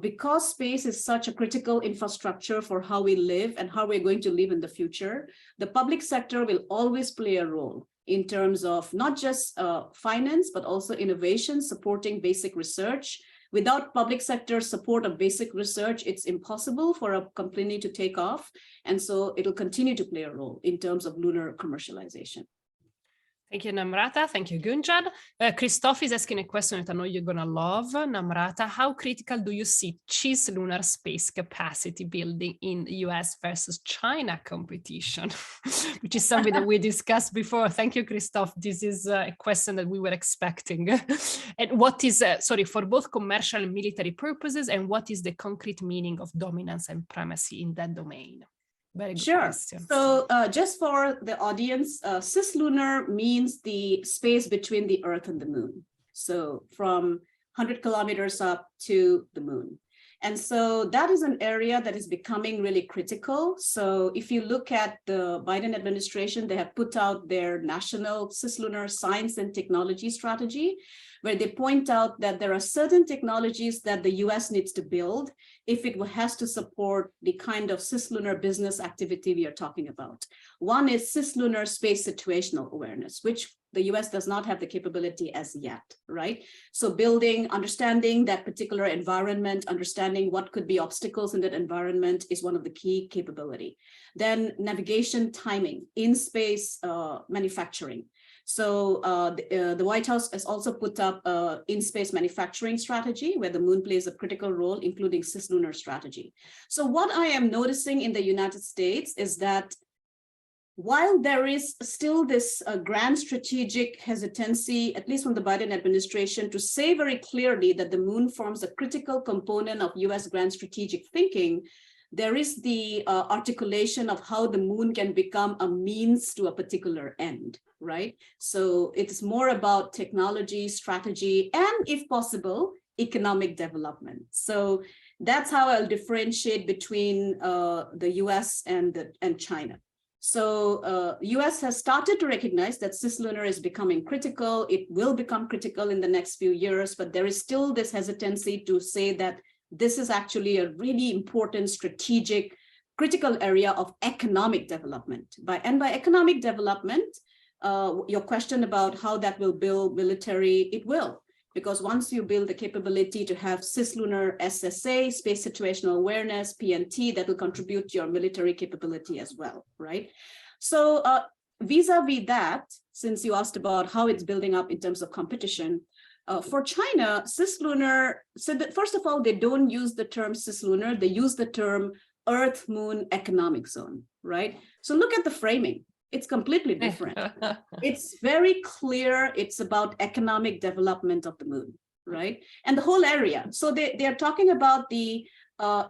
because space is such a critical infrastructure for how we live and how we're going to live in the future, the public sector will always play a role in terms of not just finance, but also innovation, supporting basic research. Without public sector support of basic research, it's impossible for a company to take off. And so it'll continue to play a role in terms of lunar commercialization. Thank you, Namrata. Thank you, Gunjan. Christoph is asking a question that I know you're going to love. Namrata, how critical do you see cislunar space capacity building in US versus China competition? Which is something that we discussed before. Thank you, Christoph. This is a question that we were expecting. And what is, for both commercial and military purposes, and what is the concrete meaning of dominance and primacy in that domain? Very good question. So just for the audience, cislunar means the space between the Earth and the moon. So from 100 kilometers up to the moon. And so that is an area that is becoming really critical. So if you look at the Biden administration, they have put out their national cislunar science and technology strategy, where they point out that there are certain technologies that the US needs to build if it has to support the kind of cislunar business activity we are talking about. One is cislunar space situational awareness, which the US does not have the capability as yet, right? So building, understanding that particular environment, understanding what could be obstacles in that environment is one of the key capability. Then navigation timing, in space manufacturing. So the White House has also put up an in-space manufacturing strategy where the moon plays a critical role, including cislunar strategy. So what I am noticing in the United States is that while there is still this grand strategic hesitancy, at least from the Biden administration, to say very clearly that the moon forms a critical component of US grand strategic thinking, there is the articulation of how the moon can become a means to a particular end, right? So it's more about technology, strategy, and if possible, economic development. So that's how I'll differentiate between the US and China. So US has started to recognize that cislunar is becoming critical. It will become critical in the next few years, but there is still this hesitancy to say that this is actually a really important strategic critical area of economic development. By economic development, your question about how that will build military, it will. Because once you build the capability to have cislunar SSA, space situational awareness, PNT, that will contribute to your military capability as well, right? So vis-a-vis that, since you asked about how it's building up in terms of competition, for China, cislunar, so that first of all, they don't use the term cislunar, they use the term Earth-Moon economic zone, right? So look at the framing. It's completely different. It's very clear. It's about economic development of the moon, right? And the whole area. So they are talking about the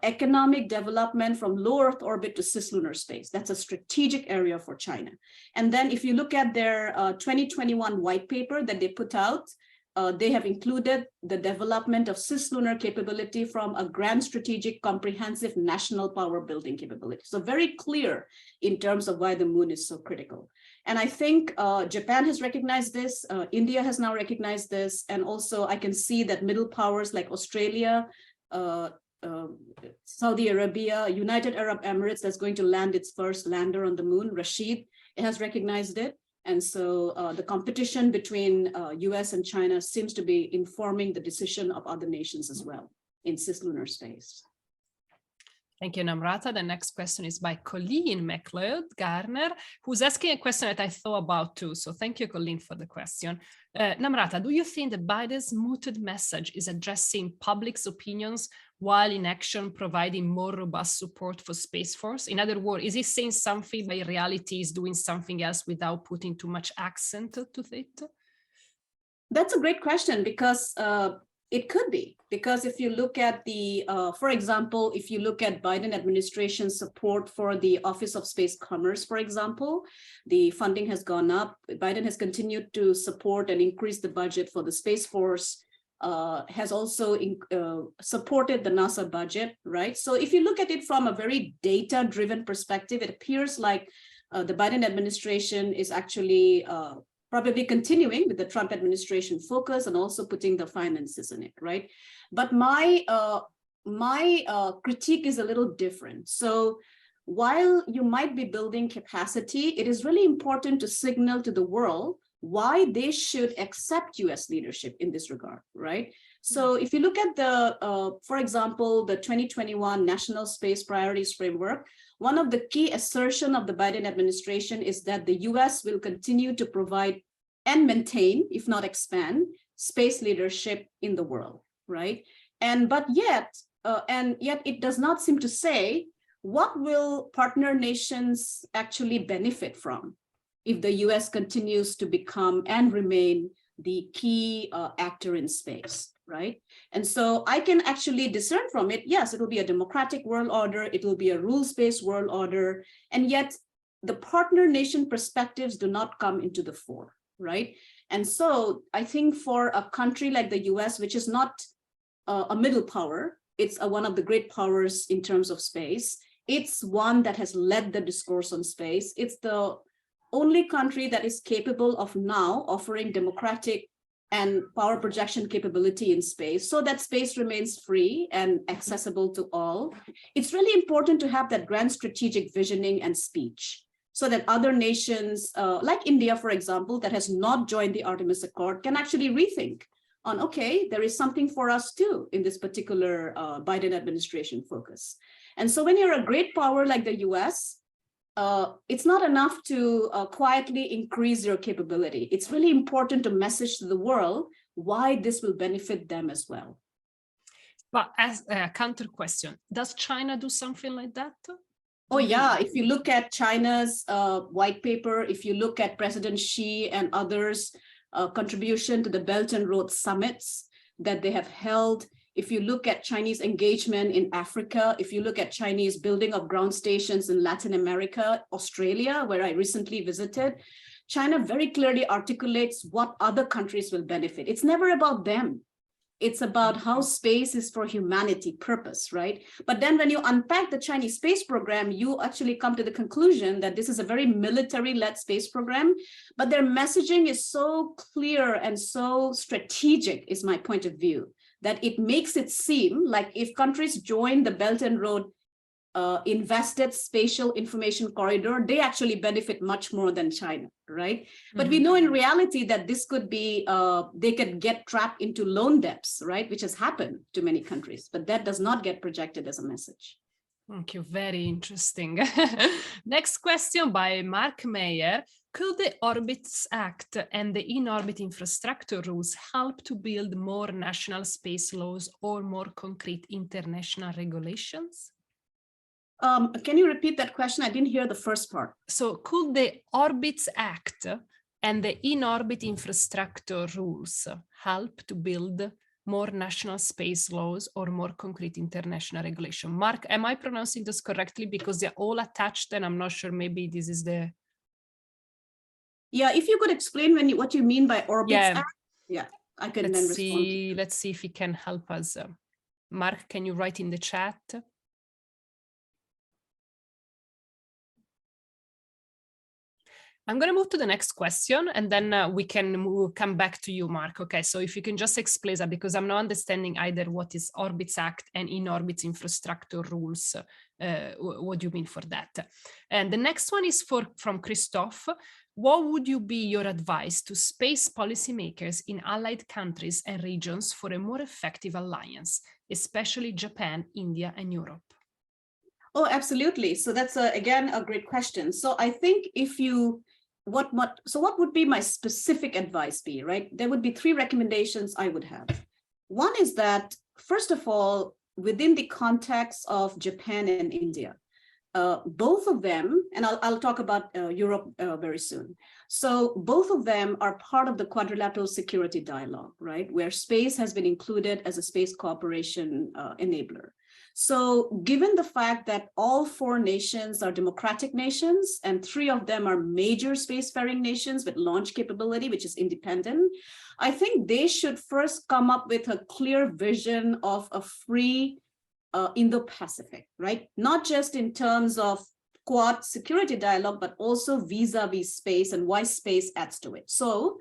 economic development from low Earth orbit to cislunar space. That's a strategic area for China. And then if you look at their 2021 white paper that they put out, they have included the development of cislunar capability from a grand strategic comprehensive national power building capability. So very clear in terms of why the moon is so critical. And I think Japan has recognized this, India has now recognized this, and also I can see that middle powers like Australia, Saudi Arabia, United Arab Emirates, that's going to land its first lander on the moon, Rashid, it has recognized it. And so the competition between US and China seems to be informing the decision of other nations as well in cislunar space. Thank you, Namrata. The next question is by Colleen McLeod Garner, who's asking a question that I thought about too. So thank you, Colleen, for the question. Namrata, do you think that Biden's mooted message is addressing public's opinions while in action providing more robust support for Space Force? In other words, is he saying something but in reality is doing something else without putting too much accent to it? That's a great question because it could be, because if you look at the, for example, if you look at Biden administration support for the Office of Space Commerce, for example, the funding has gone up. Biden has continued to support and increase the budget for the Space Force, has also supported the NASA budget, right? So if you look at it from a very data-driven perspective, it appears like the Biden administration is actually probably continuing with the Trump administration focus and also putting the finances in it, right? But my critique is a little different. So while you might be building capacity, it is really important to signal to the world why they should accept US leadership in this regard, right? So if you look at the, for example, the 2021 National Space Priorities Framework, one of the key assertions of the Biden administration is that the US will continue to provide and maintain, if not expand, space leadership in the world, right? And yet it does not seem to say what will partner nations actually benefit from if the US continues to become and remain the key actor in space, right? And so I can actually discern from it, yes, it will be a democratic world order, it will be a rules-based world order, and yet the partner nation perspectives do not come into the fore, right? And so I think for a country like the US, which is not a middle power, it's one of the great powers in terms of space, it's one that has led the discourse on space, it's the only country that is capable of now offering democratic and power projection capability in space so that space remains free and accessible to all. It's really important to have that grand strategic visioning and speech so that other nations like India, for example, that has not joined the Artemis Accord can actually rethink on, okay, there is something for us too in this particular Biden administration focus. And so when you're a great power like the US, it's not enough to quietly increase your capability. It's really important to message to the world why this will benefit them as well. But as a counter question, does China do something like that? Oh, yeah. If you look at China's white paper, if you look at President Xi and others' contribution to the Belt and Road summits that they have held, if you look at Chinese engagement in Africa, if you look at Chinese building of ground stations in Latin America, Australia, where I recently visited, China very clearly articulates what other countries will benefit. It's never about them. It's about how space is for humanity purpose, right? But then when you unpack the Chinese space program, you actually come to the conclusion that this is a very military-led space program, but their messaging is so clear and so strategic, is my point of view, that it makes it seem like if countries join the Belt and Road invested spatial information corridor, they actually benefit much more than China, right? But we know in reality that this could be, they could get trapped into loan debts, right? Which has happened to many countries, but that does not get projected as a message. Thank you, very interesting. Next question by Mark Mayer. Could the Orbits Act and the in-orbit infrastructure rules help to build more national space laws or more concrete international regulations? Can you repeat that question? I didn't hear the first part. So could the Orbits Act and the in-orbit infrastructure rules help to build more national space laws or more concrete international regulation? Mark, am I pronouncing this correctly? Because they're all attached and I'm not sure, maybe this is the... Yeah, if you could explain what you mean by Orbits Act. Yeah, I can then respond. Let's see if he can help us. Mark, can you write in the chat? I'm going to move to the next question and then we can come back to you, Mark. Okay, so if you can just explain that, because I'm not understanding either what is Orbits Act and in-orbit infrastructure rules. What do you mean for that? And the next one is from Christophe. What would you be your advice to space policymakers in allied countries and regions for a more effective alliance, especially Japan, India, and Europe? Oh, absolutely. So that's again a great question. So I think if you what would be my specific advice be, right? There would be 3 recommendations I would have. One is that, first of all, within the context of Japan and India, both of them, and I'll talk about Europe very soon. So both of them are part of the quadrilateral security dialogue, right? Where space has been included as a space cooperation enabler. So given the fact that all 4 nations are democratic nations and 3 of them are major spacefaring nations with launch capability, which is independent, I think they should first come up with a clear vision of a free Indo-Pacific, right? Not just in terms of Quad security dialogue, but also vis-a-vis space and why space adds to it. So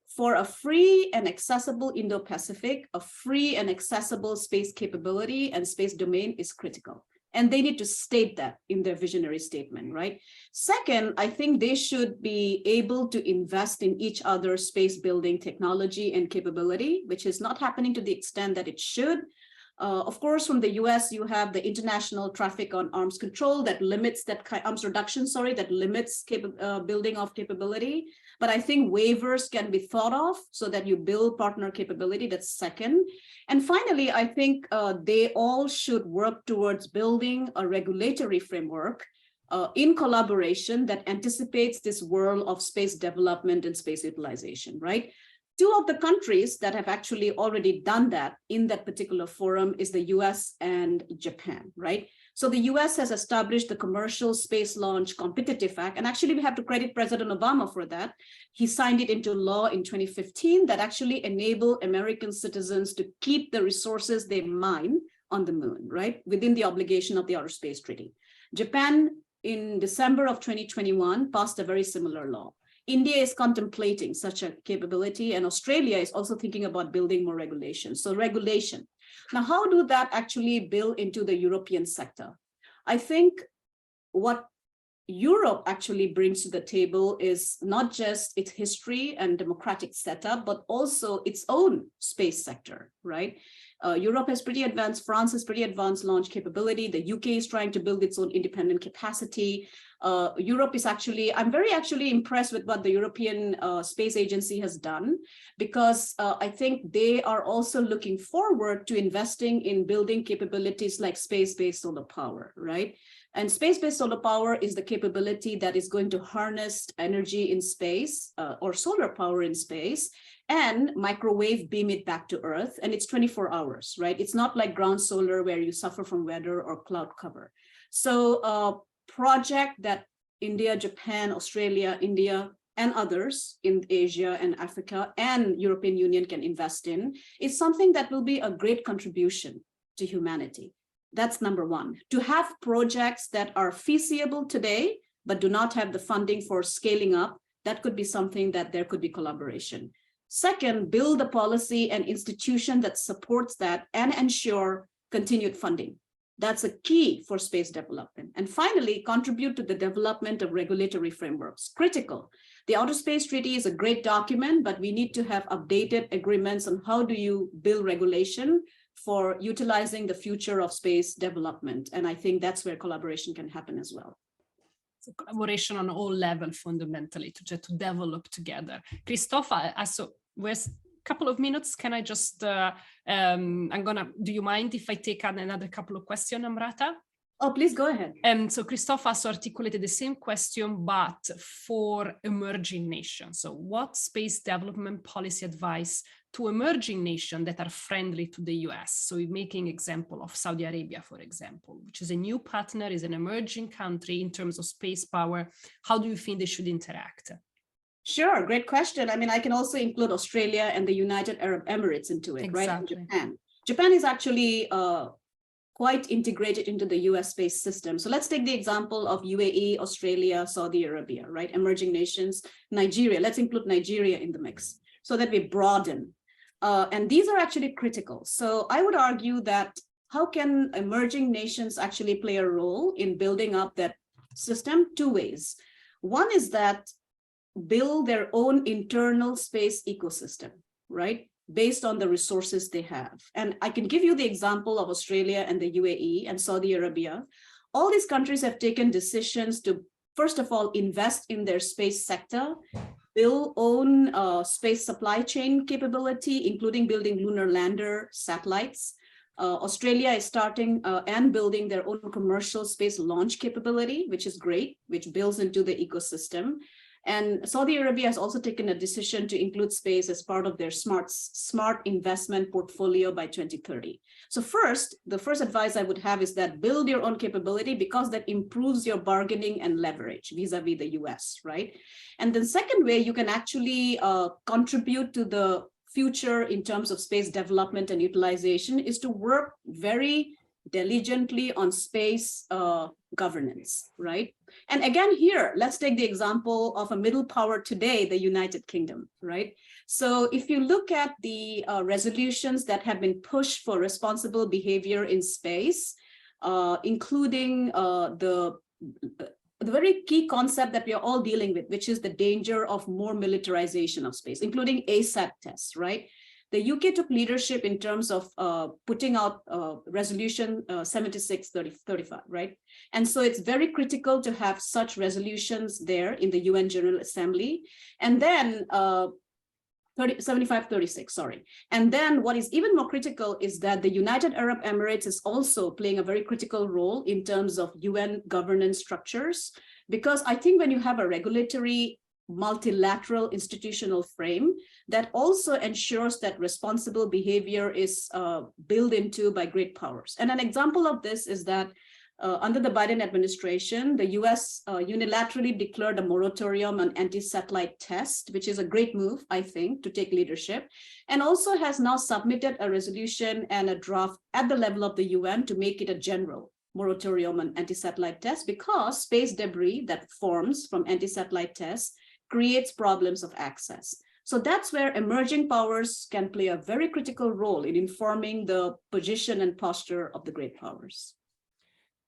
for a free and accessible Indo-Pacific, a free and accessible space capability and space domain is critical. And they need to state that in their visionary statement, right? Second, I think they should be able to invest in each other's space building technology and capability, which is not happening to the extent that it should. Of course, from the US, you have the International Traffic on Arms Control that limits that arms reduction, that limits building of capability. But I think waivers can be thought of so that you build partner capability. That's second. And finally, I think they all should work towards building a regulatory framework in collaboration that anticipates this world of space development and space utilization, right? 2 of the countries that have actually already done that in that particular forum is the US and Japan, right? So the US has established the Commercial Space Launch Competitive Act, and actually we have to credit President Obama for that. He signed it into law in 2015 that actually enable American citizens to keep the resources they mine on the moon, right? Within the obligation of the Outer Space Treaty. Japan in December of 2021 passed a very similar law. India is contemplating such a capability, and Australia is also thinking about building more regulation. So regulation. Now, how do that actually build into the European sector? I think what Europe actually brings to the table is not just its history and democratic setup, but also its own space sector, right? Europe has pretty advanced, France has pretty advanced launch capability. The UK is trying to build its own independent capacity. Europe is I'm very impressed with what the European Space Agency has done, because I think they are also looking forward to investing in building capabilities like space-based solar power, right? And space-based solar power is the capability that is going to harness energy in space or solar power in space and microwave beam it back to Earth. And it's 24 hours, right? It's not like ground solar where you suffer from weather or cloud cover. So project that India, Japan, Australia, India, and others in Asia and Africa and European Union can invest in is something that will be a great contribution to humanity. That's number one. To have projects that are feasible today, but do not have the funding for scaling up, that could be something that there could be collaboration. Second, build a policy and institution that supports that and ensure continued funding. That's a key for space development. And finally, contribute to the development of regulatory frameworks. Critical. The Outer Space Treaty is a great document, but we need to have updated agreements on how do you build regulation for utilizing the future of space development. And I think that's where collaboration can happen as well. So collaboration on all levels, fundamentally, to develop together. Christopher, so with couple of minutes, can I just, do you mind if I take on another couple of questions, Namrata? Oh, please go ahead. So Christophe also articulated the same question, but for emerging nations. So what space development policy advice to emerging nations that are friendly to the US? So we're making example of Saudi Arabia, for example, which is a new partner, is an emerging country in terms of space power. How do you think they should interact? Sure, great question. I mean, I can also include Australia and the United Arab Emirates into it, right? And Japan. Japan is actually quite integrated into the US space system. So let's take the example of UAE, Australia, Saudi Arabia, right? Emerging nations, Nigeria. Let's include Nigeria in the mix so that we broaden. And these are actually critical. So I would argue that how can emerging nations actually play a role in building up that system? Two ways. One is that build their own internal space ecosystem, right? Based on the resources they have. And I can give you the example of Australia and the UAE and Saudi Arabia. All these countries have taken decisions to, first of all, invest in their space sector, build own space supply chain capability, including building lunar lander satellites. Australia is starting and building their own commercial space launch capability, which is great, which builds into the ecosystem. And Saudi Arabia has also taken a decision to include space as part of their smart investment portfolio by 2030. So the first advice I would have is that build your own capability, because that improves your bargaining and leverage vis-a-vis the US, right? And then second way, you can actually contribute to the future in terms of space development and utilization is to work very diligently on space governance, right? And again, here, let's take the example of a middle power today, the United Kingdom, right? So if you look at the resolutions that have been pushed for responsible behavior in space, including the very key concept that we are all dealing with, which is the danger of more militarization of space, including ASAT tests, right? The UK took leadership in terms of putting out resolution 7635, right? And so it's very critical to have such resolutions there in the UN General Assembly. And then 7536, sorry. And then what is even more critical is that the United Arab Emirates is also playing a very critical role in terms of UN governance structures, because I think when you have a regulatory multilateral institutional frame that also ensures that responsible behavior is built into by great powers. And an example of this is that under the Biden administration, the US unilaterally declared a moratorium on anti-satellite tests, which is a great move, I think, to take leadership, and also has now submitted a resolution and a draft at the level of the UN to make it a general moratorium on anti-satellite tests, because space debris that forms from anti-satellite tests creates problems of access. So that's where emerging powers can play a very critical role in informing the position and posture of the great powers.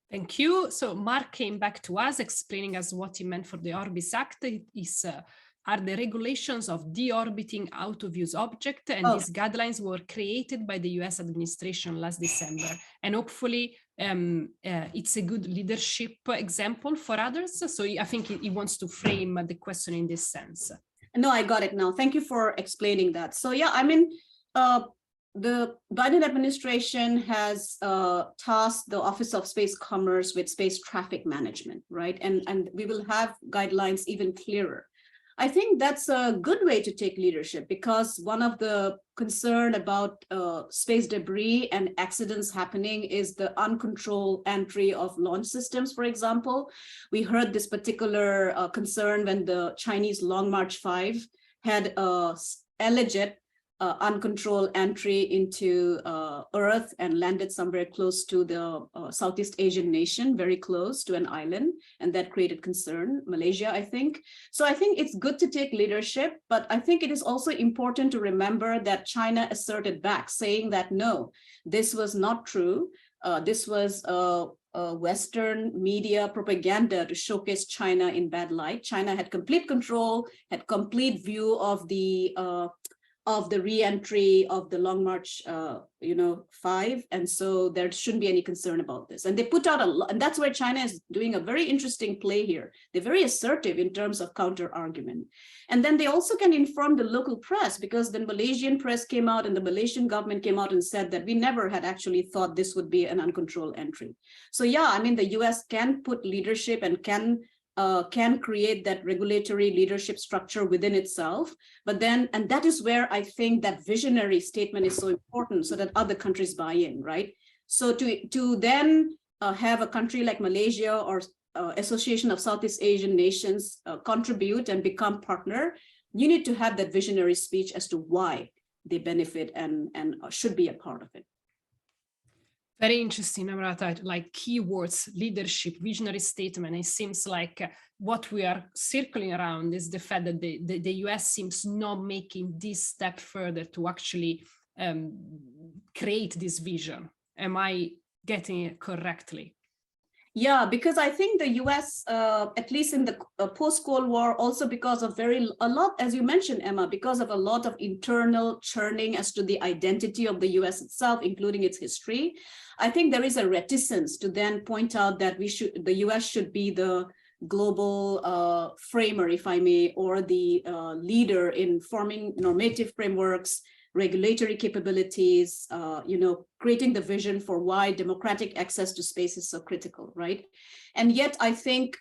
Thank you. So Mark came back to us explaining us what he meant for the Orbis Act. He's are the regulations of deorbiting out-of-use object, and these guidelines were created by the US administration last December. And hopefully it's a good leadership example for others. So I think he wants to frame the question in this sense. No, I got it now. Thank you for explaining that. So yeah, I mean, the Biden administration has tasked the Office of Space Commerce with space traffic management, right? And we will have guidelines even clearer. I think that's a good way to take leadership, because one of the concern about space debris and accidents happening is the uncontrolled entry of launch systems, for example. We heard this particular concern when the Chinese Long March 5 had alleged uncontrolled entry into Earth and landed somewhere close to the Southeast Asian nation, very close to an island, and that created concern, Malaysia, I think. So I think it's good to take leadership, but I think it is also important to remember that China asserted back, saying that, no, this was not true. This was Western media propaganda to showcase China in bad light. China had complete control, had complete view of the re-entry of the Long March, 5, and so there shouldn't be any concern about this. And they put out a lot, and that's where China is doing a very interesting play here. They're very assertive in terms of counter argument. And then they also can inform the local press, because the Malaysian press came out and the Malaysian government came out and said that we never had actually thought this would be an uncontrolled entry. So yeah, I mean, the US can put leadership and can create that regulatory leadership structure within itself. But then, and that is where I think that visionary statement is so important, so that other countries buy in, right? So to then have a country like Malaysia or Association of Southeast Asian Nations contribute and become partner, you need to have that visionary speech as to why they benefit and should be a part of it. Very interesting, Namrata, like keywords, leadership, visionary statement. It seems like what we are circling around is the fact that the US seems not making this step further to actually create this vision. Am I getting it correctly? Yeah, because I think the US, at least in the post-Cold War, also because of a lot, as you mentioned, Emma, because of a lot of internal churning as to the identity of the US itself, including its history, I think there is a reticence to then point out that the US should be the global framer, if I may, or the leader in forming normative frameworks, regulatory capabilities, creating the vision for why democratic access to space is so critical, right? And yet I think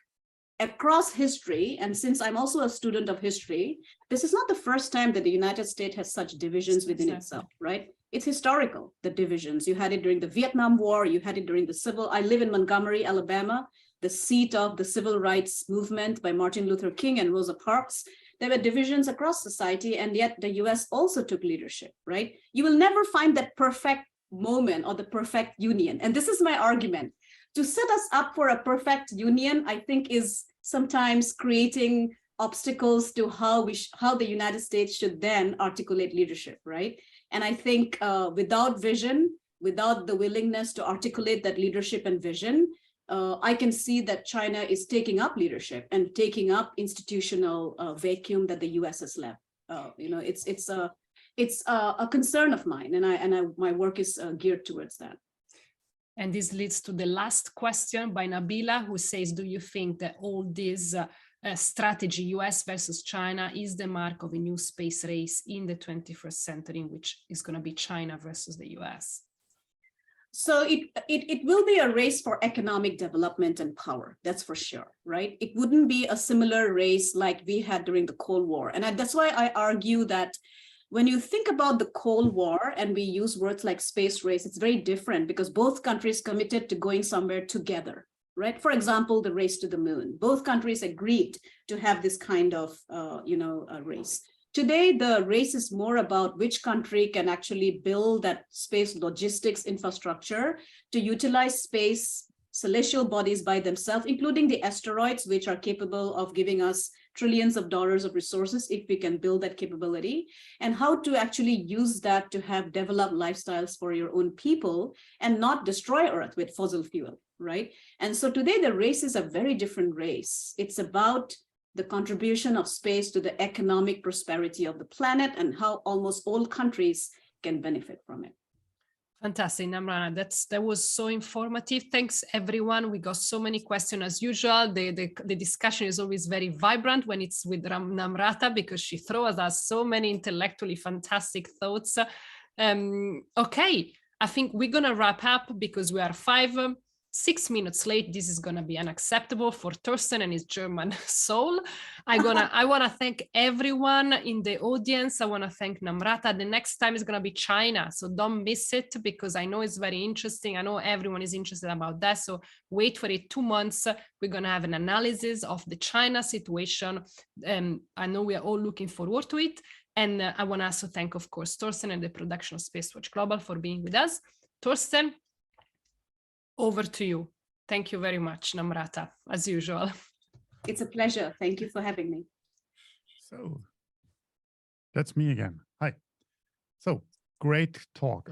across history, and since I'm also a student of history, this is not the first time that the United States has such divisions within itself, right? It's historical, the divisions. You had it during the Vietnam War, you had it during I live in Montgomery, Alabama, the seat of the civil rights movement by Martin Luther King and Rosa Parks. There were divisions across society, and yet the US also took leadership, right? You will never find that perfect moment or the perfect union. And this is my argument. To set us up for a perfect union, I think, is sometimes creating obstacles to how the United States should then articulate leadership, right? And I think without vision, without the willingness to articulate that leadership and vision, I can see that China is taking up leadership and taking up institutional vacuum that the US has left. It's a concern of mine, and my work is geared towards that. And this leads to the last question by Nabila, who says, do you think that all this strategy, US versus China, is the mark of a new space race in the 21st century, in which is going to be China versus the US? So it will be a race for economic development and power, that's for sure, right? It wouldn't be a similar race like we had during the Cold War. And that's why I argue that when you think about the Cold War and we use words like space race, it's very different because both countries committed to going somewhere together, right? For example, the race to the moon. Both countries agreed to have this kind of, race. Today, the race is more about which country can actually build that space logistics infrastructure to utilize space, celestial bodies by themselves, including the asteroids, which are capable of giving us trillions of dollars of resources if we can build that capability, and how to actually use that to have developed lifestyles for your own people and not destroy Earth with fossil fuel, right? And so today the race is a very different race. It's about the contribution of space to the economic prosperity of the planet and how almost all countries can benefit from it. Fantastic, Namrata. That was so informative. Thanks, everyone. We got so many questions as usual. The discussion is always very vibrant when it's with Namrata because she throws us so many intellectually fantastic thoughts. Okay, I think we're gonna wrap up because we are 6 minutes late. This is gonna be unacceptable for Thorsten and his German soul. I want to thank everyone in the audience. I want to thank Namrata. The next time is gonna be China, so don't miss it because I know it's very interesting. I know everyone is interested about that. So wait for it. 2 months. We're gonna have an analysis of the China situation. I know we are all looking forward to it. And I want to also thank, of course, Thorsten and the production of Spacewatch Global for being with us. Thorsten, over to you. Thank you very much, Namrata, as usual. It's a pleasure. Thank you for having me. So that's me again. Hi. So great talk.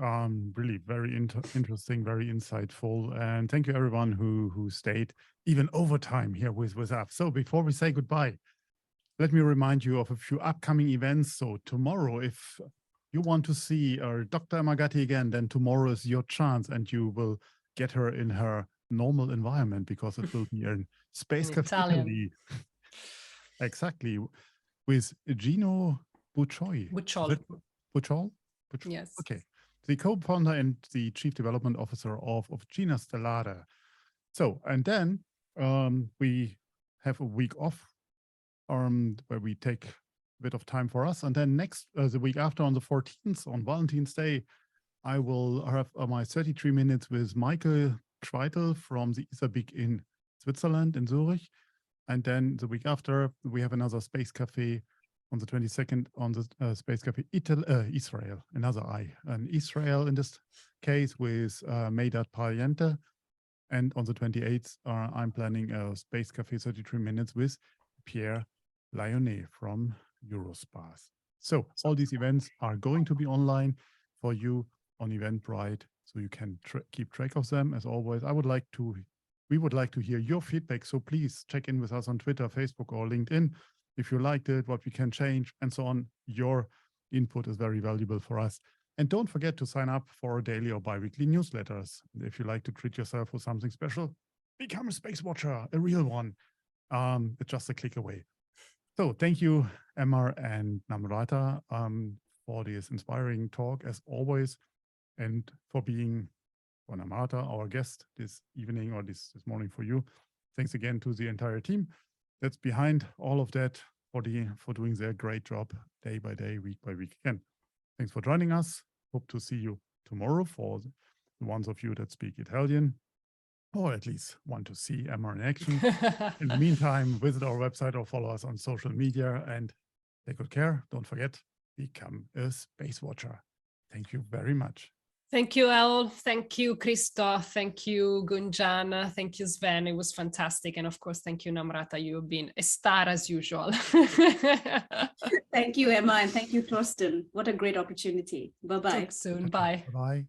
Really very interesting, very insightful. And thank you everyone who stayed even overtime here with us. So before we say goodbye, let me remind you of a few upcoming events. So tomorrow, if you want to see Dr. Magatti again, then tomorrow is your chance and you will get her in her normal environment because it will be in Space Cafe Italy. Exactly. With Gino Bucciol. Bucciol? Yes. Okay. The co-founder and the chief development officer of Gina Stellare. So, and then we have a week off where we take a bit of time for us. And then the week after on the 14th, on Valentine's Day, I will have my 33 minutes with Michael Schweitel from the ISABIC in Switzerland, in Zurich. And then the week after, we have another Space Cafe on the 22nd on the Space Cafe Israel, another I. And Israel in this case with Meidat Pariente. And on the 28th, I'm planning a Space Cafe 33 minutes with Pierre Lyonnais from Eurospace. So all these events are going to be online for you on Eventbrite, so you can keep track of them. As always, we would like to hear your feedback. So please check in with us on Twitter, Facebook, or LinkedIn. If you liked it, what we can change, and so on. Your input is very valuable for us. And don't forget to sign up for daily or bi-weekly newsletters. If you like to treat yourself with something special, become a space watcher, a real one. It's just a click away. So thank you, Emma and Namrata, for this inspiring talk, as always, and for being, for Namrata, our guest this evening or this morning for you. Thanks again to the entire team that's behind all of that for doing their great job day by day, week by week. Again, thanks for joining us. Hope to see you tomorrow for the ones of you that speak Italian, or at least want to see Emma in action. In the meantime, visit our website or follow us on social media and take good care. Don't forget, become a space watcher. Thank you very much. Thank you, El. Thank you, Christoph. Thank you, Gunjan. Thank you, Sven. It was fantastic. And of course, thank you, Namrata. You've been a star as usual. Thank you, Emma. And thank you, Thorsten. What a great opportunity. Bye-bye. Talk soon. Bye. Bye-bye.